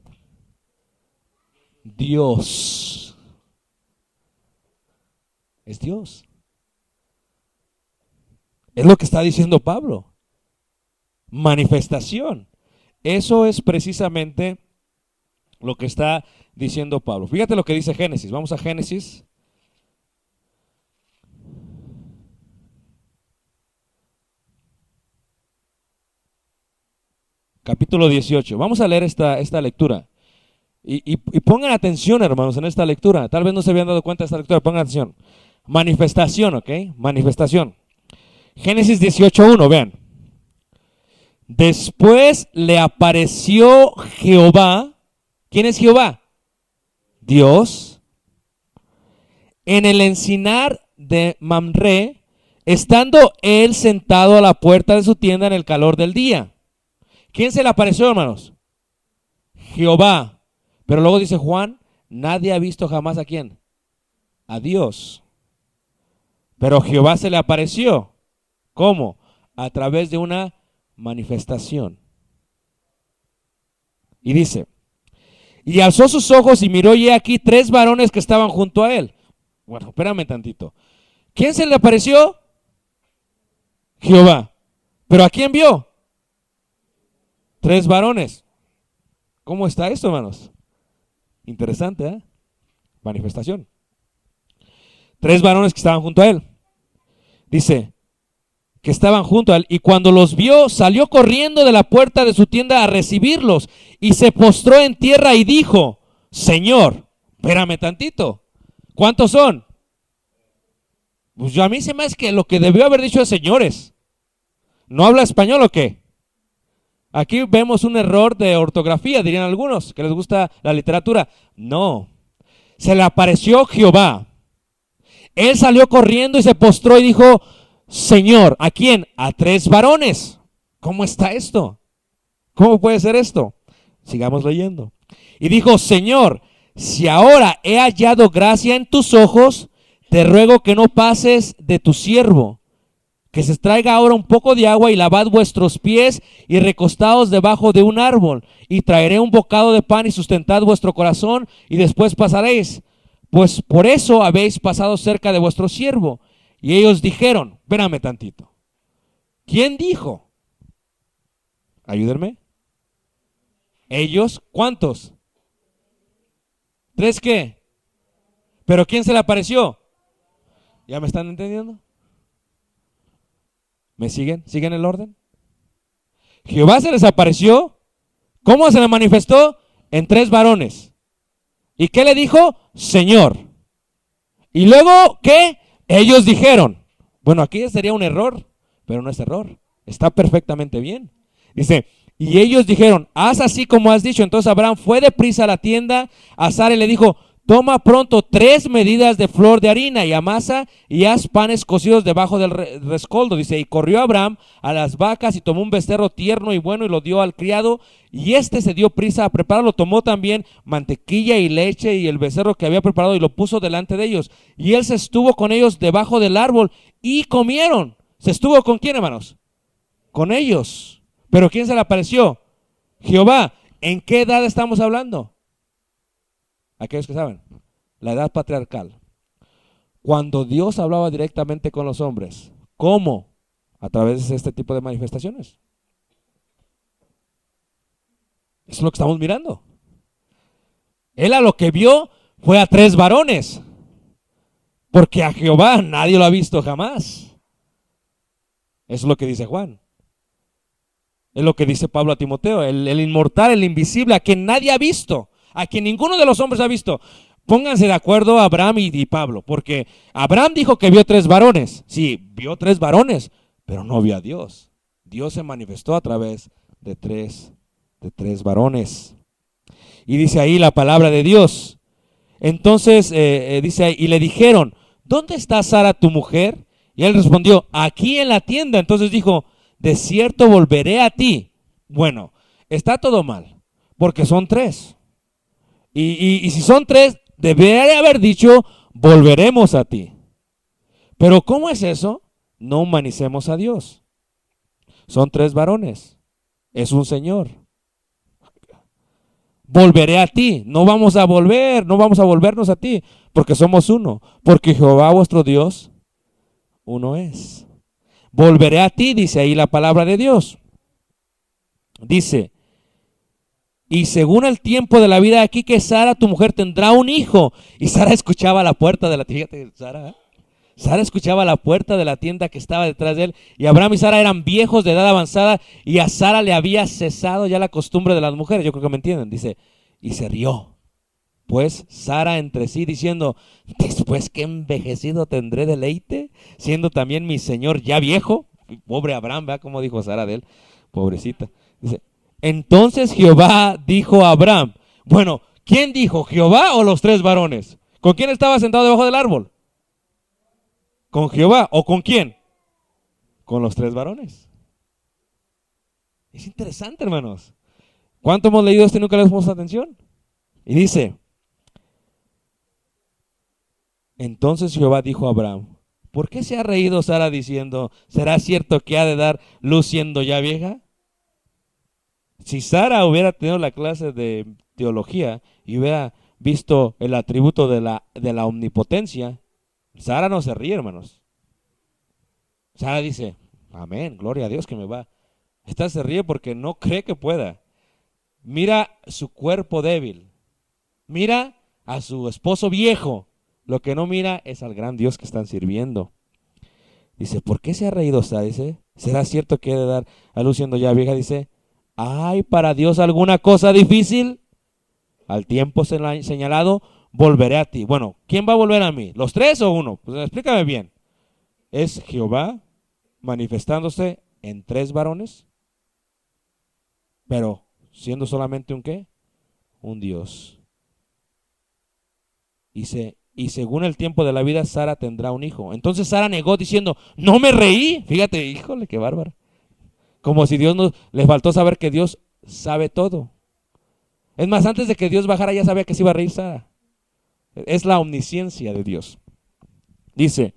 Dios. Es Dios. Es lo que está diciendo Pablo. Manifestación. Eso es precisamente lo que está diciendo Pablo. Fíjate lo que dice Génesis. Vamos a Génesis. Capítulo 18. Vamos a leer esta lectura. Y pongan atención, hermanos, en esta lectura. Tal vez no se habían dado cuenta de esta lectura. Pongan atención. Manifestación, ¿ok? Manifestación. Génesis 18:1, vean. Después le apareció Jehová. ¿Quién es Jehová? Dios. En el encinar de Mamre, estando él sentado a la puerta de su tienda en el calor del día. ¿Quién se le apareció, hermanos? Jehová. Pero luego dice Juan, nadie ha visto jamás a quién. A Dios. Pero Jehová se le apareció. ¿Cómo? A través de una manifestación. Y dice, y alzó sus ojos y miró, y aquí 3 varones que estaban junto a él. Bueno, espérame tantito. ¿Quién se le apareció? Jehová. ¿Pero a quién vio? 3 varones. ¿Cómo está esto, hermanos? Interesante, ¿eh? Manifestación. 3 varones que estaban junto a él. Dice, que estaban junto a él, y cuando los vio, salió corriendo de la puerta de su tienda a recibirlos, y se postró en tierra y dijo, Señor, espérame tantito, ¿cuántos son? Pues yo a mí se me hace que lo que debió haber dicho es señores. ¿No habla español o qué? Aquí vemos un error de ortografía, dirían algunos, que les gusta la literatura. No, se le apareció Jehová. Él salió corriendo y se postró y dijo, Señor, ¿a quién? A 3 varones. ¿Cómo está esto? ¿Cómo puede ser esto? Sigamos leyendo. Y dijo, Señor, si ahora he hallado gracia en tus ojos, te ruego que no pases de tu siervo, que se traiga ahora un poco de agua y lavad vuestros pies y recostaos debajo de un árbol, y traeré un bocado de pan y sustentad vuestro corazón, y después pasaréis, pues por eso habéis pasado cerca de vuestro siervo. Y ellos dijeron, espérame tantito, ¿quién dijo? Ayúdenme. Ellos, ¿cuántos? 3 qué. ¿Pero quién se le apareció? ¿Ya me están entendiendo? ¿Me siguen? ¿Siguen el orden? Jehová se les apareció. ¿Cómo se le manifestó? En 3 varones. ¿Y qué le dijo? Señor. Y luego, ¿qué? Ellos dijeron. Bueno, aquí sería un error, pero no es error. Está perfectamente bien. Dice, y ellos dijeron, haz así como has dicho. Entonces Abraham fue deprisa a la tienda, a Sara y le dijo, toma pronto 3 medidas de flor de harina y amasa y haz panes cocidos debajo del rescoldo. Dice, y corrió Abraham a las vacas y tomó un becerro tierno y bueno y lo dio al criado, y este se dio prisa a prepararlo. Tomó también mantequilla y leche y el becerro que había preparado y lo puso delante de ellos. Y él se estuvo con ellos debajo del árbol y comieron. ¿Se estuvo con quién, hermanos? Con ellos. ¿Pero quién se le apareció? Jehová. ¿En qué edad estamos hablando? Aquellos que saben, la edad patriarcal. Cuando Dios hablaba directamente con los hombres, ¿cómo? A través de este tipo de manifestaciones. Eso es lo que estamos mirando. Él a lo que vio fue a 3 varones, porque a Jehová nadie lo ha visto jamás. Eso es lo que dice Juan. Es lo que dice Pablo a Timoteo, el inmortal, el invisible, a quien nadie ha visto, a quien ninguno de los hombres ha visto. Pónganse de acuerdo Abraham y Pablo, porque Abraham dijo que vio 3 varones. Sí, vio 3 varones, pero no vio a Dios. Dios se manifestó a través de tres varones. Y dice ahí la palabra de Dios. Entonces dice ahí, y le dijeron, ¿dónde está Sara tu mujer? Y él respondió, aquí en la tienda. Entonces dijo, de cierto volveré a ti. Bueno, está todo mal, porque son tres. Y si son tres, debería haber dicho, volveremos a ti. Pero ¿cómo es eso? No humanicemos a Dios. Son tres varones. Es un Señor. Volveré a ti. No vamos a volver, no vamos a volvernos a ti, porque somos uno. Porque Jehová vuestro Dios, uno es. Volveré a ti, dice ahí la palabra de Dios. Dice, y según el tiempo de la vida aquí que Sara, tu mujer, tendrá un hijo. Y Sara escuchaba a la puerta de la tienda. Sara escuchaba a la puerta de la tienda que estaba detrás de él. Y Abraham y Sara eran viejos de edad avanzada. Y a Sara le había cesado ya la costumbre de las mujeres. Yo creo que me entienden. Dice, y se rió. Pues Sara entre sí diciendo, después que envejecido tendré deleite, siendo también mi señor ya viejo. Pobre Abraham, ¿verdad? Como dijo Sara de él. Pobrecita. Dice, entonces Jehová dijo a Abraham, bueno, ¿quién dijo? ¿Jehová o los tres varones? ¿Con quién estaba sentado debajo del árbol? ¿Con Jehová o con quién? Con los tres varones. Es interesante, hermanos. ¿Cuánto hemos leído esto y nunca le hemos puesto atención? Y dice, entonces Jehová dijo a Abraham, ¿por qué se ha reído Sara diciendo, ¿será cierto que ha de dar luz siendo ya vieja? Si Sara hubiera tenido la clase de teología y hubiera visto el atributo de la omnipotencia, Sara no se ríe, hermanos. Sara dice, amén, gloria a Dios que me va. Esta se ríe porque no cree que pueda. Mira su cuerpo débil. Mira a su esposo viejo. Lo que no mira es al gran Dios que están sirviendo. Dice, ¿por qué se ha reído Sara? Dice, ¿será cierto que he de dar a luz siendo ya vieja? Dice, ¿hay para Dios alguna cosa difícil? Al tiempo señalado, volveré a ti. Bueno, ¿quién va a volver a mí? ¿Los tres o uno? Pues explícame bien. ¿Es Jehová manifestándose en tres varones? Pero siendo solamente un ¿qué? Un Dios. Y según el tiempo de la vida, Sara tendrá un hijo. Entonces Sara negó diciendo, no me reí. Fíjate, híjole, qué bárbara. Como si Dios no le faltó saber que Dios sabe todo. Es más, antes de que Dios bajara ya sabía que se iba a reír Sara. Es la omnisciencia de Dios. Dice,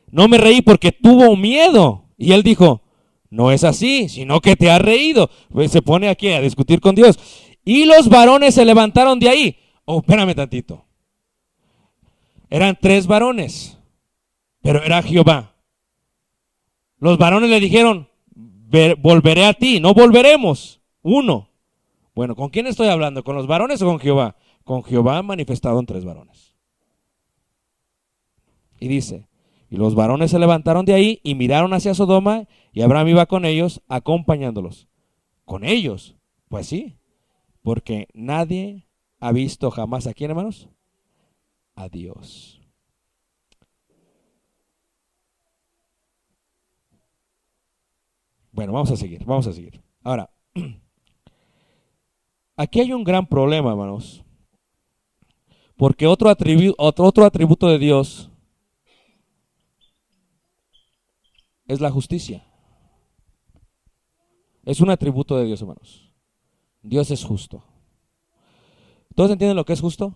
no me reí porque tuvo miedo. Y él dijo, no es así, sino que te has reído. Pues se pone aquí a discutir con Dios. Y los varones se levantaron de ahí. Oh, espérame tantito. Eran tres varones, pero era Jehová. Los varones le dijeron, volveré a ti, no volveremos. Uno. Bueno, ¿con quién estoy hablando? ¿Con los varones o con Jehová? Con Jehová manifestado en tres varones. Y dice, y los varones se levantaron de ahí y miraron hacia Sodoma, y Abraham iba con ellos, acompañándolos. ¿Con ellos? Pues sí, porque nadie ha visto jamás, ¿a quién, hermanos? A Dios. Bueno, vamos a seguir. Ahora, aquí hay un gran problema, hermanos, porque otro atributo de Dios es la justicia. Es un atributo de Dios, hermanos. Dios es justo. ¿Todos entienden lo que es justo?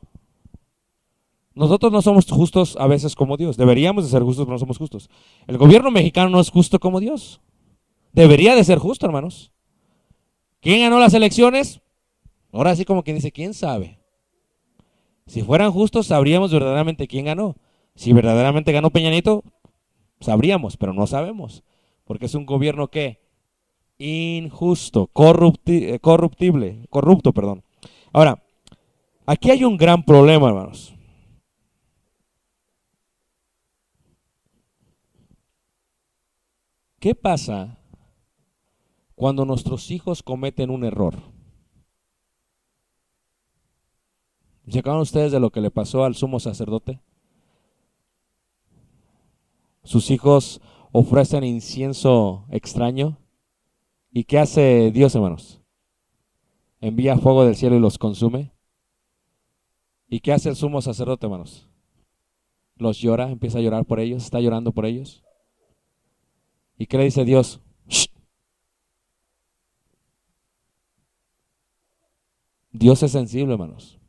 Nosotros no somos justos a veces como Dios. Deberíamos de ser justos, pero no somos justos. El gobierno mexicano no es justo como Dios. Debería de ser justo, hermanos. ¿Quién ganó las elecciones? Ahora sí como quien dice, ¿quién sabe? Si fueran justos, sabríamos verdaderamente quién ganó. Si verdaderamente ganó Peña Nieto, sabríamos, pero no sabemos. Porque es un gobierno que injusto, corrupto, perdón. Ahora, aquí hay un gran problema, hermanos. ¿Qué pasa cuando nuestros hijos cometen un error? ¿Se acuerdan ustedes de lo que le pasó al sumo sacerdote? Sus hijos ofrecen incienso extraño. ¿Y qué hace Dios, hermanos? envía fuego del cielo y los consume. ¿Y qué hace el sumo sacerdote, hermanos? Los llora, empieza a llorar por ellos, está llorando por ellos. ¿Y qué le dice Dios? ¡Shh! Dios es sensible, hermanos.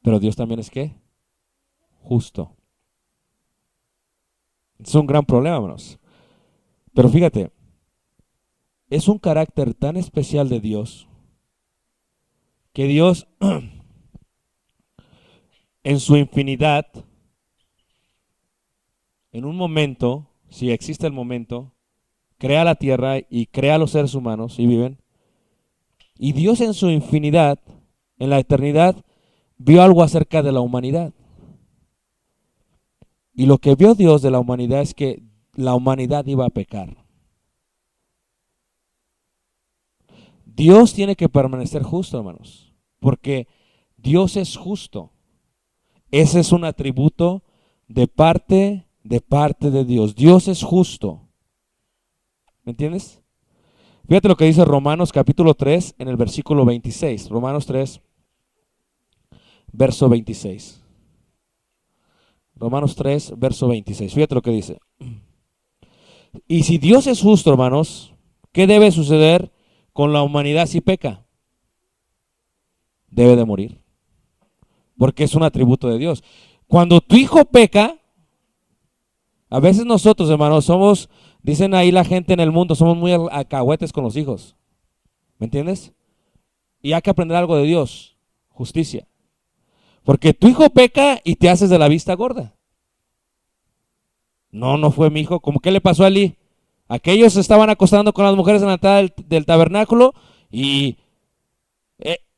Pero Dios también es ¿qué? Justo. Es un gran problema, hermanos. Pero fíjate, es un carácter tan especial de Dios que Dios en su infinidad, en un momento, si existe el momento, crea la tierra y crea a los seres humanos y viven. Y Dios en su infinidad, en la eternidad, vio algo acerca de la humanidad. Y lo que vio Dios de la humanidad es que la humanidad iba a pecar. Dios tiene que permanecer justo, hermanos, porque Dios es justo. Ese es un atributo de parte de Dios. Dios es justo. ¿Me entiendes? Fíjate lo que dice Romanos capítulo 3 en el versículo 26. Romanos 3, verso 26. Romanos 3, verso 26. Fíjate lo que dice. Y si Dios es justo, hermanos, ¿qué debe suceder con la humanidad si peca? Debe de morir. Porque es un atributo de Dios. Cuando tu hijo peca, a veces nosotros, hermanos, somos, dicen ahí la gente en el mundo, somos muy alcahuetes con los hijos. ¿Me entiendes? Y hay que aprender algo de Dios, justicia. Porque tu hijo peca y te haces de la vista gorda. No, no fue mi hijo. ¿Cómo qué le pasó a Eli? Aquellos se estaban acostando con las mujeres en la entrada del tabernáculo y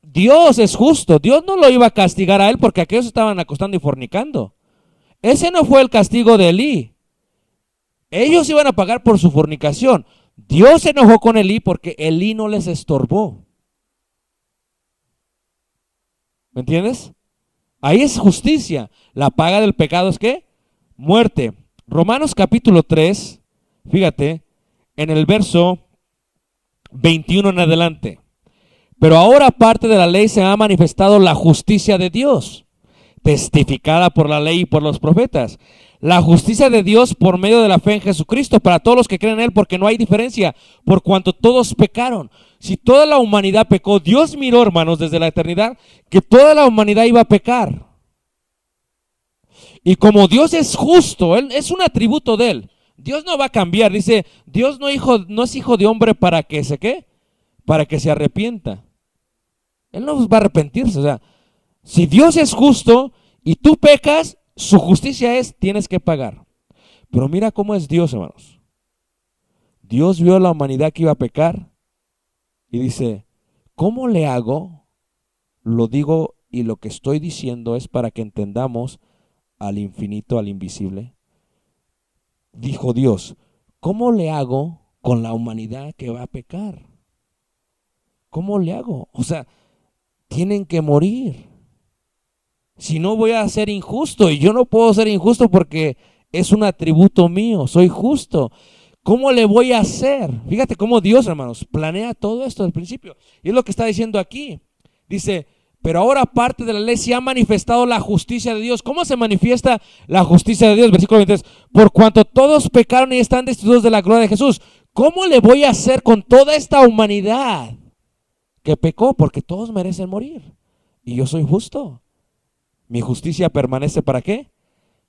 Dios es justo. Dios no lo iba a castigar a él porque aquellos se estaban acostando y fornicando. Ese no fue el castigo de Eli. Ellos iban a pagar por su fornicación. Dios se enojó con Eli porque Eli no les estorbó. ¿Me entiendes? Ahí es justicia. La paga del pecado es ¿qué? Muerte. Romanos capítulo 3, fíjate, en el verso 21 en adelante. Pero ahora aparte de la ley se ha manifestado la justicia de Dios, testificada por la ley y por los profetas. La justicia de Dios por medio de la fe en Jesucristo para todos los que creen en Él, porque no hay diferencia, por cuanto todos pecaron. Si toda la humanidad pecó, Dios miró, hermanos, desde la eternidad, que toda la humanidad iba a pecar. Y como Dios es justo, Él es un atributo de Él. Dios no va a cambiar. Dice, Dios no es hijo de hombre para que se ¿qué? Para que se arrepienta. Él no va a arrepentirse. O sea, si Dios es justo y tú pecas, su justicia es, tienes que pagar. Pero mira cómo es Dios, hermanos. Dios vio a la humanidad que iba a pecar y dice, ¿cómo le hago? Lo digo y lo que estoy diciendo es para que entendamos al infinito, al invisible. Dijo Dios, ¿cómo le hago con la humanidad que va a pecar? ¿Cómo le hago? O sea, tienen que morir. Si no voy a ser injusto y yo no puedo ser injusto porque es un atributo mío, soy justo. ¿Cómo le voy a hacer? Fíjate cómo Dios, hermanos, planea todo esto al principio. Y es lo que está diciendo aquí. Dice, pero ahora aparte de la ley se ha manifestado la justicia de Dios. ¿Cómo se manifiesta la justicia de Dios? Versículo 23. Por cuanto todos pecaron y están destituidos de la gloria de Jesús. ¿Cómo le voy a hacer con toda esta humanidad que pecó? Porque todos merecen morir. Y yo soy justo. Mi justicia permanece ¿para qué?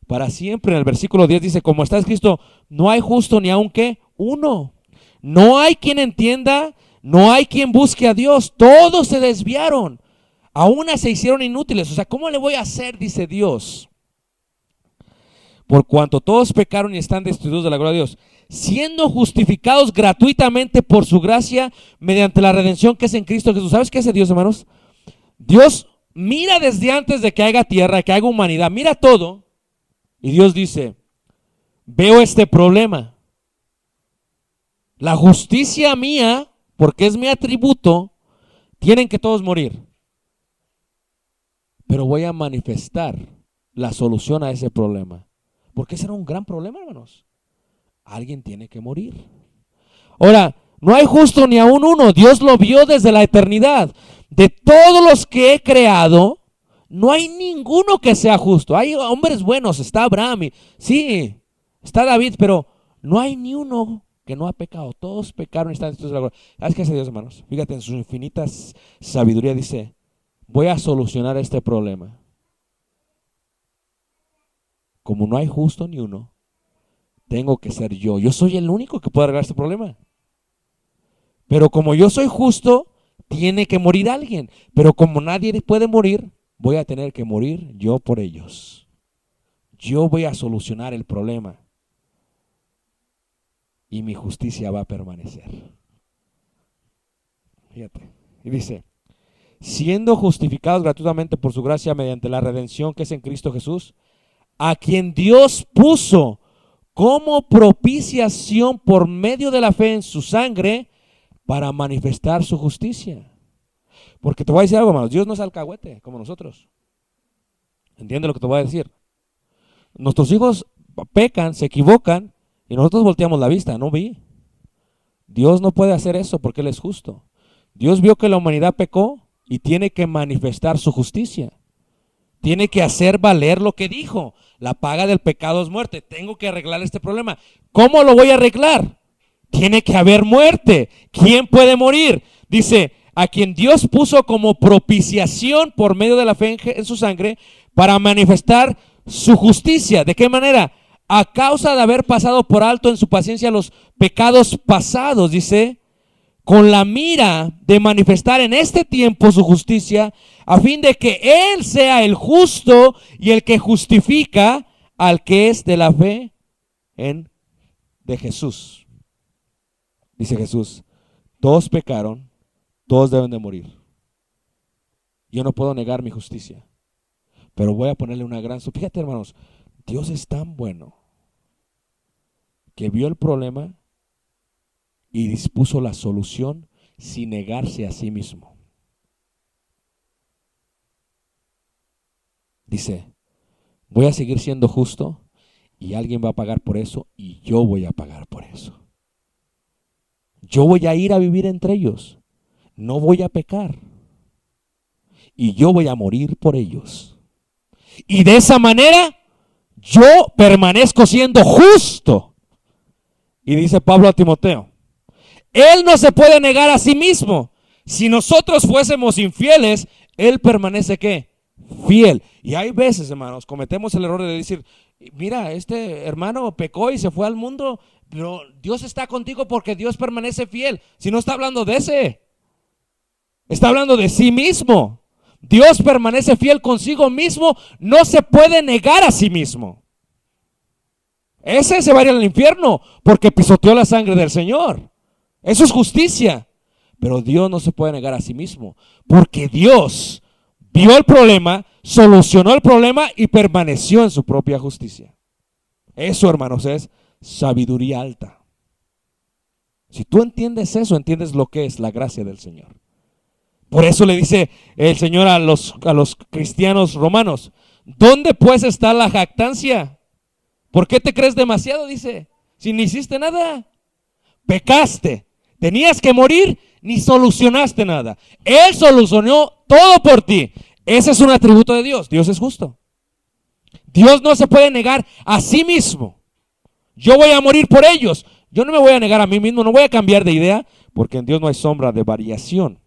Para siempre. En el versículo 10 dice, como está escrito, no hay justo ni aun que uno. No hay quien entienda, no hay quien busque a Dios. Todos se desviaron. A una se hicieron inútiles. O sea, ¿cómo le voy a hacer? Dice Dios. Por cuanto todos pecaron y están destituidos de la gloria de Dios, siendo justificados gratuitamente por su gracia mediante la redención que es en Cristo Jesús. ¿Sabes qué hace Dios, hermanos? Dios mira desde antes de que haya tierra, que haya humanidad, mira todo. Y Dios dice, veo este problema. La justicia mía, porque es mi atributo, tienen que todos morir. Pero voy a manifestar la solución a ese problema. Porque ese era un gran problema, hermanos. Alguien tiene que morir. Ahora, No hay justo ni aún uno. Dios lo vio desde la eternidad. De todos los que he creado, no hay ninguno que sea justo. Hay hombres buenos, está Abraham, sí, está David, pero no hay ni uno que no ha pecado. Todos pecaron y están destituidos de la gloria. ¿Sabes qué hace Dios, hermanos? Fíjate, en su infinita sabiduría dice, voy a solucionar este problema. Como no hay justo ni uno, tengo que ser yo. Yo soy el único que puede arreglar este problema. Pero como yo soy justo, tiene que morir alguien. Pero como nadie puede morir, voy a tener que morir yo por ellos. Yo voy a solucionar el problema. Y mi justicia va a permanecer. Fíjate. Y dice, siendo justificados gratuitamente por su gracia mediante la redención que es en Cristo Jesús, a quien Dios puso como propiciación por medio de la fe en su sangre para manifestar su justicia. Porque te voy a decir algo, hermanos, Dios no es alcahuete como nosotros. ¿Entiendes lo que te voy a decir? Nuestros hijos pecan, se equivocan y nosotros volteamos la vista, no vi. Dios no puede hacer eso porque Él es justo. Dios vio que la humanidad pecó y tiene que manifestar su justicia. Tiene que hacer valer lo que dijo. La paga del pecado es muerte. Tengo que arreglar este problema. ¿Cómo lo voy a arreglar? Tiene que haber muerte. ¿Quién puede morir? Dice, a quien Dios puso como propiciación por medio de la fe en su sangre para manifestar su justicia. ¿De qué manera? A causa de haber pasado por alto en su paciencia los pecados pasados, dice, con la mira de manifestar en este tiempo su justicia, a fin de que Él sea el justo y el que justifica al que es de la fe de Jesús. Dice Jesús, todos pecaron, todos deben de morir. Yo no puedo negar mi justicia, pero voy a ponerle una gran... Fíjate, hermanos, Dios es tan bueno que vio el problema y dispuso la solución sin negarse a sí mismo. Dice, voy a seguir siendo justo y alguien va a pagar por eso y yo voy a pagar por eso. Yo voy a ir a vivir entre ellos, no voy a pecar y yo voy a morir por ellos. Y de esa manera yo permanezco siendo justo. Y dice Pablo a Timoteo, Él no se puede negar a sí mismo. Si nosotros fuésemos infieles, Él permanece ¿qué? Fiel. Y hay veces, hermanos, cometemos el error de decir, mira, este hermano pecó y se fue al mundo, pero Dios está contigo porque Dios permanece fiel. Si no está hablando de ese, está hablando de sí mismo. Dios permanece fiel consigo mismo, no se puede negar a sí mismo. Ese se va a ir al infierno porque pisoteó la sangre del Señor. Eso es justicia. Pero Dios no se puede negar a sí mismo, porque Dios vio el problema, solucionó el problema y permaneció en su propia justicia. Eso, hermanos, es sabiduría alta. Si tú entiendes eso, entiendes lo que es la gracia del Señor. Por eso le dice el Señor a los cristianos romanos, ¿dónde pues está la jactancia? ¿Por qué te crees demasiado? Dice, si ni hiciste nada, pecaste, tenías que morir, ni solucionaste nada. Él solucionó todo por ti. Ese es un atributo de Dios. Dios es justo. Dios no se puede negar a sí mismo. Yo voy a morir por ellos. Yo no me voy a negar a mí mismo, no voy a cambiar de idea, porque en Dios no hay sombra de variación.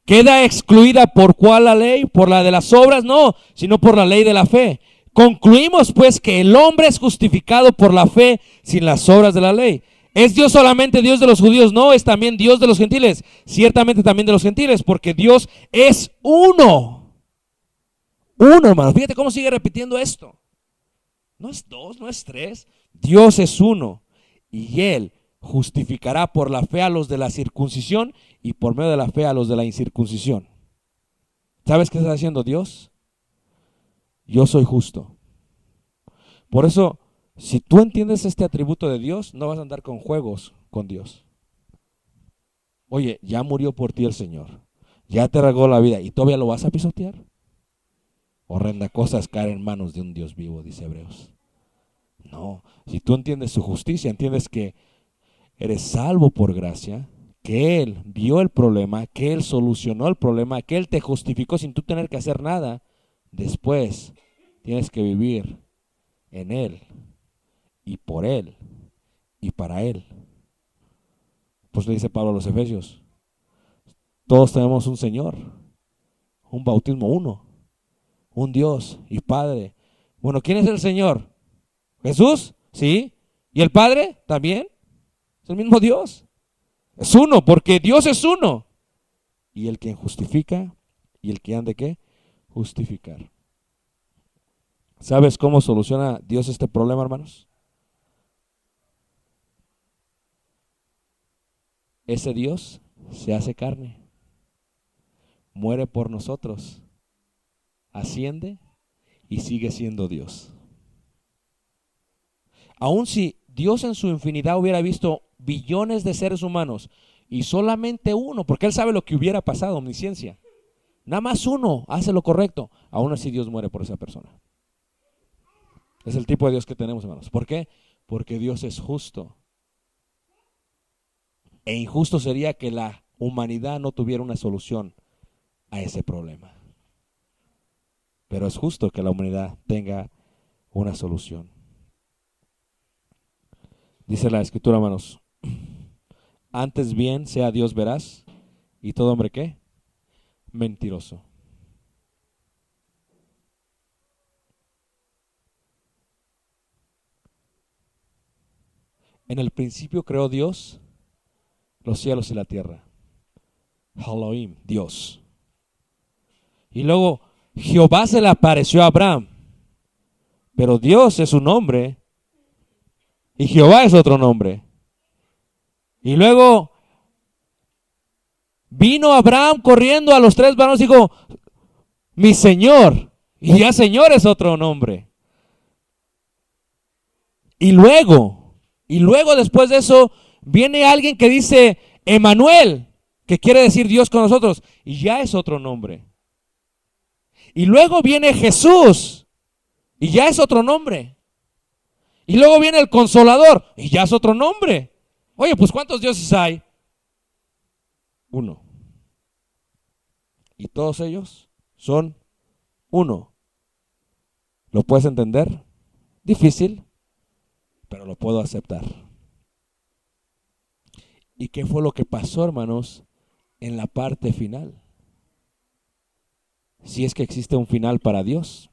¿Queda excluida por cuál la ley? ¿Por la de las obras? No, sino por la ley de la fe. Concluimos pues que el hombre es justificado por la fe sin las obras de la ley. ¿Es Dios solamente Dios de los judíos? No, es también Dios de los gentiles. Ciertamente también de los gentiles, porque Dios es uno. Uno, hermano. Fíjate cómo sigue repitiendo esto. No es dos, no es tres. Dios es uno. Y Él justificará por la fe a los de la circuncisión y por medio de la fe a los de la incircuncisión. ¿Sabes qué está haciendo Dios? Yo soy justo. Por eso, si tú entiendes este atributo de Dios, no vas a andar con juegos con Dios. Oye, ya murió por ti el Señor. Ya te regó la vida y todavía lo vas a pisotear. Horrenda cosa es caer en manos de un Dios vivo, dice Hebreos. No, si tú entiendes su justicia, entiendes que Eres salvo por gracia, que Él vio el problema, que Él solucionó el problema, que Él te justificó sin tú tener que hacer nada. Después tienes que vivir en Él y por Él y para Él. Pues le dice Pablo a los Efesios, todos tenemos un Señor, un bautismo uno, un Dios y Padre. Bueno, ¿quién es el Señor? ¿Jesús? Sí. ¿Y el Padre? También. Es el mismo Dios. Es uno, porque Dios es uno. Y el que justifica y el que han de ¿qué? Justificar. ¿Sabes cómo soluciona Dios este problema, hermanos? Ese Dios se hace carne, muere por nosotros, asciende y sigue siendo Dios. Aun si Dios en su infinidad hubiera visto billones de seres humanos y solamente uno, porque Él sabe lo que hubiera pasado, omnisciencia, nada más uno hace lo correcto, aún así Dios muere por esa persona. Es el tipo de Dios que tenemos, hermanos. ¿Por qué? Porque Dios es justo. E injusto sería que la humanidad no tuviera una solución a ese problema. Pero es justo que la humanidad tenga una solución. Dice la Escritura, hermanos, antes bien sea Dios veraz y todo hombre ¿qué? Mentiroso. En el principio creó Dios los cielos y la tierra. Elohim, Dios. Y luego Jehová se le apareció a Abraham. Pero Dios es un nombre y Jehová es otro nombre. Y luego vino Abraham corriendo a los tres varones y dijo, mi Señor. Y ya Señor es otro nombre. Y luego después de eso, viene alguien que dice Emanuel, que quiere decir Dios con nosotros, y ya es otro nombre. Y luego viene Jesús, y ya es otro nombre. Y luego viene el Consolador, y ya es otro nombre. Oye, pues ¿cuántos dioses hay? Uno. Y todos ellos son uno. ¿Lo puedes entender? Difícil, pero lo puedo aceptar. ¿Y qué fue lo que pasó, hermanos, en la parte final? Si es que existe un final para Dios.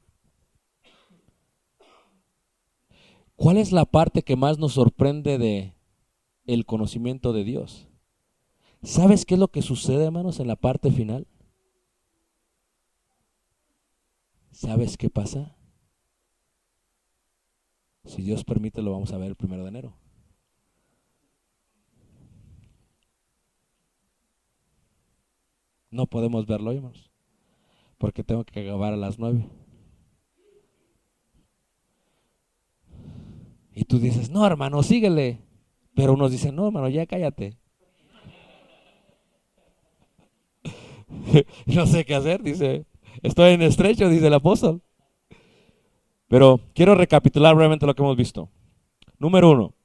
¿Cuál es la parte que más nos sorprende de el conocimiento de Dios? ¿Sabes qué es lo que sucede, hermanos, en la parte final? ¿Sabes qué pasa? Si Dios permite, lo vamos a ver el 1 de enero. No podemos verlo hoy, hermanos, porque tengo que acabar a las 9. Y tú dices, no, hermano, síguele. Pero unos dicen, no, hermano, ya cállate. No sé qué hacer, dice. Estoy en estrecho, dice el apóstol. Pero quiero recapitular brevemente lo que hemos visto. Número 1.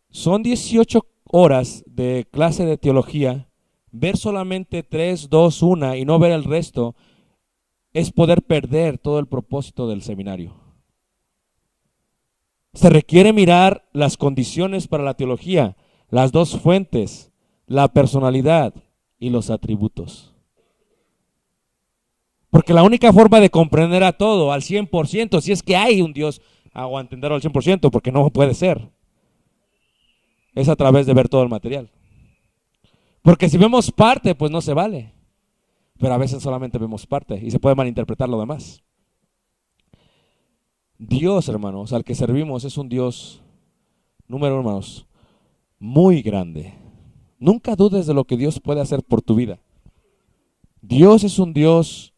Son 18 horas de clase de teología. Ver solamente 3, 2, 1 y no ver el resto es poder perder todo el propósito del seminario. Se requiere mirar las condiciones para la teología, las dos fuentes, la personalidad y los atributos. Porque la única forma de comprender a todo al 100%, si es que hay un Dios, o entenderlo al 100%, porque no puede ser, es a través de ver todo el material. Porque si vemos parte, pues no se vale. Pero a veces solamente vemos parte y se puede malinterpretar lo demás. Dios, hermanos, al que servimos es un Dios, número uno, hermanos, muy grande. Nunca dudes de lo que Dios puede hacer por tu vida. Dios es un Dios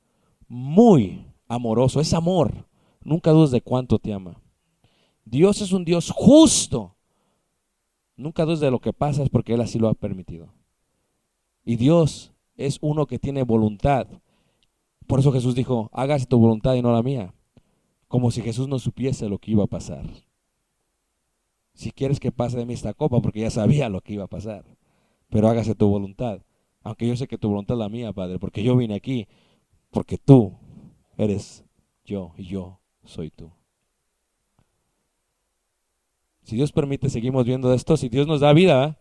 muy amoroso, es amor. Nunca dudes de cuánto te ama. Dios es un Dios justo. Nunca dudes de lo que pasa, es porque Él así lo ha permitido. Y Dios es uno que tiene voluntad. Por eso Jesús dijo, hágase tu voluntad y no la mía. Como si Jesús no supiese lo que iba a pasar. si quieres que pase de mí esta copa, porque ya sabía lo que iba a pasar, pero hágase tu voluntad. Aunque yo sé que tu voluntad es la mía, Padre, porque yo vine aquí, porque tú eres yo y yo soy tú. Si Dios permite, seguimos viendo esto. Si Dios nos da vida,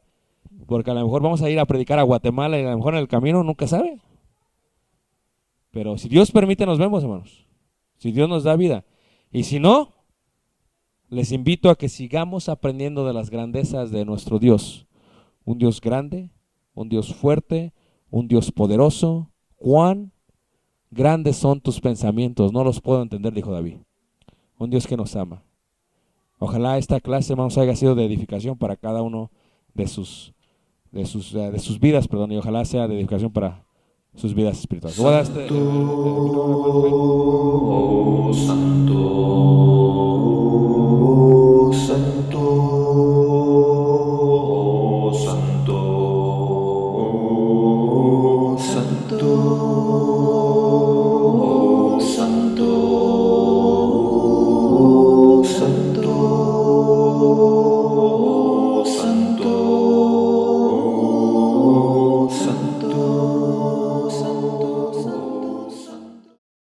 porque a lo mejor vamos a ir a predicar a Guatemala y a lo mejor en el camino nunca sabe. Pero si Dios permite, nos vemos, hermanos. Si Dios nos da vida. Y si no, les invito a que sigamos aprendiendo de las grandezas de nuestro Dios. Un Dios grande, un Dios fuerte, un Dios poderoso. Cuán grandes son tus pensamientos, no los puedo entender, dijo David. Un Dios que nos ama. Ojalá esta clase, hermanos, haya sido de edificación para cada uno de sus vidas, perdón, y ojalá sea de edificación para sus vidas espirituales. Santo, oh, santo.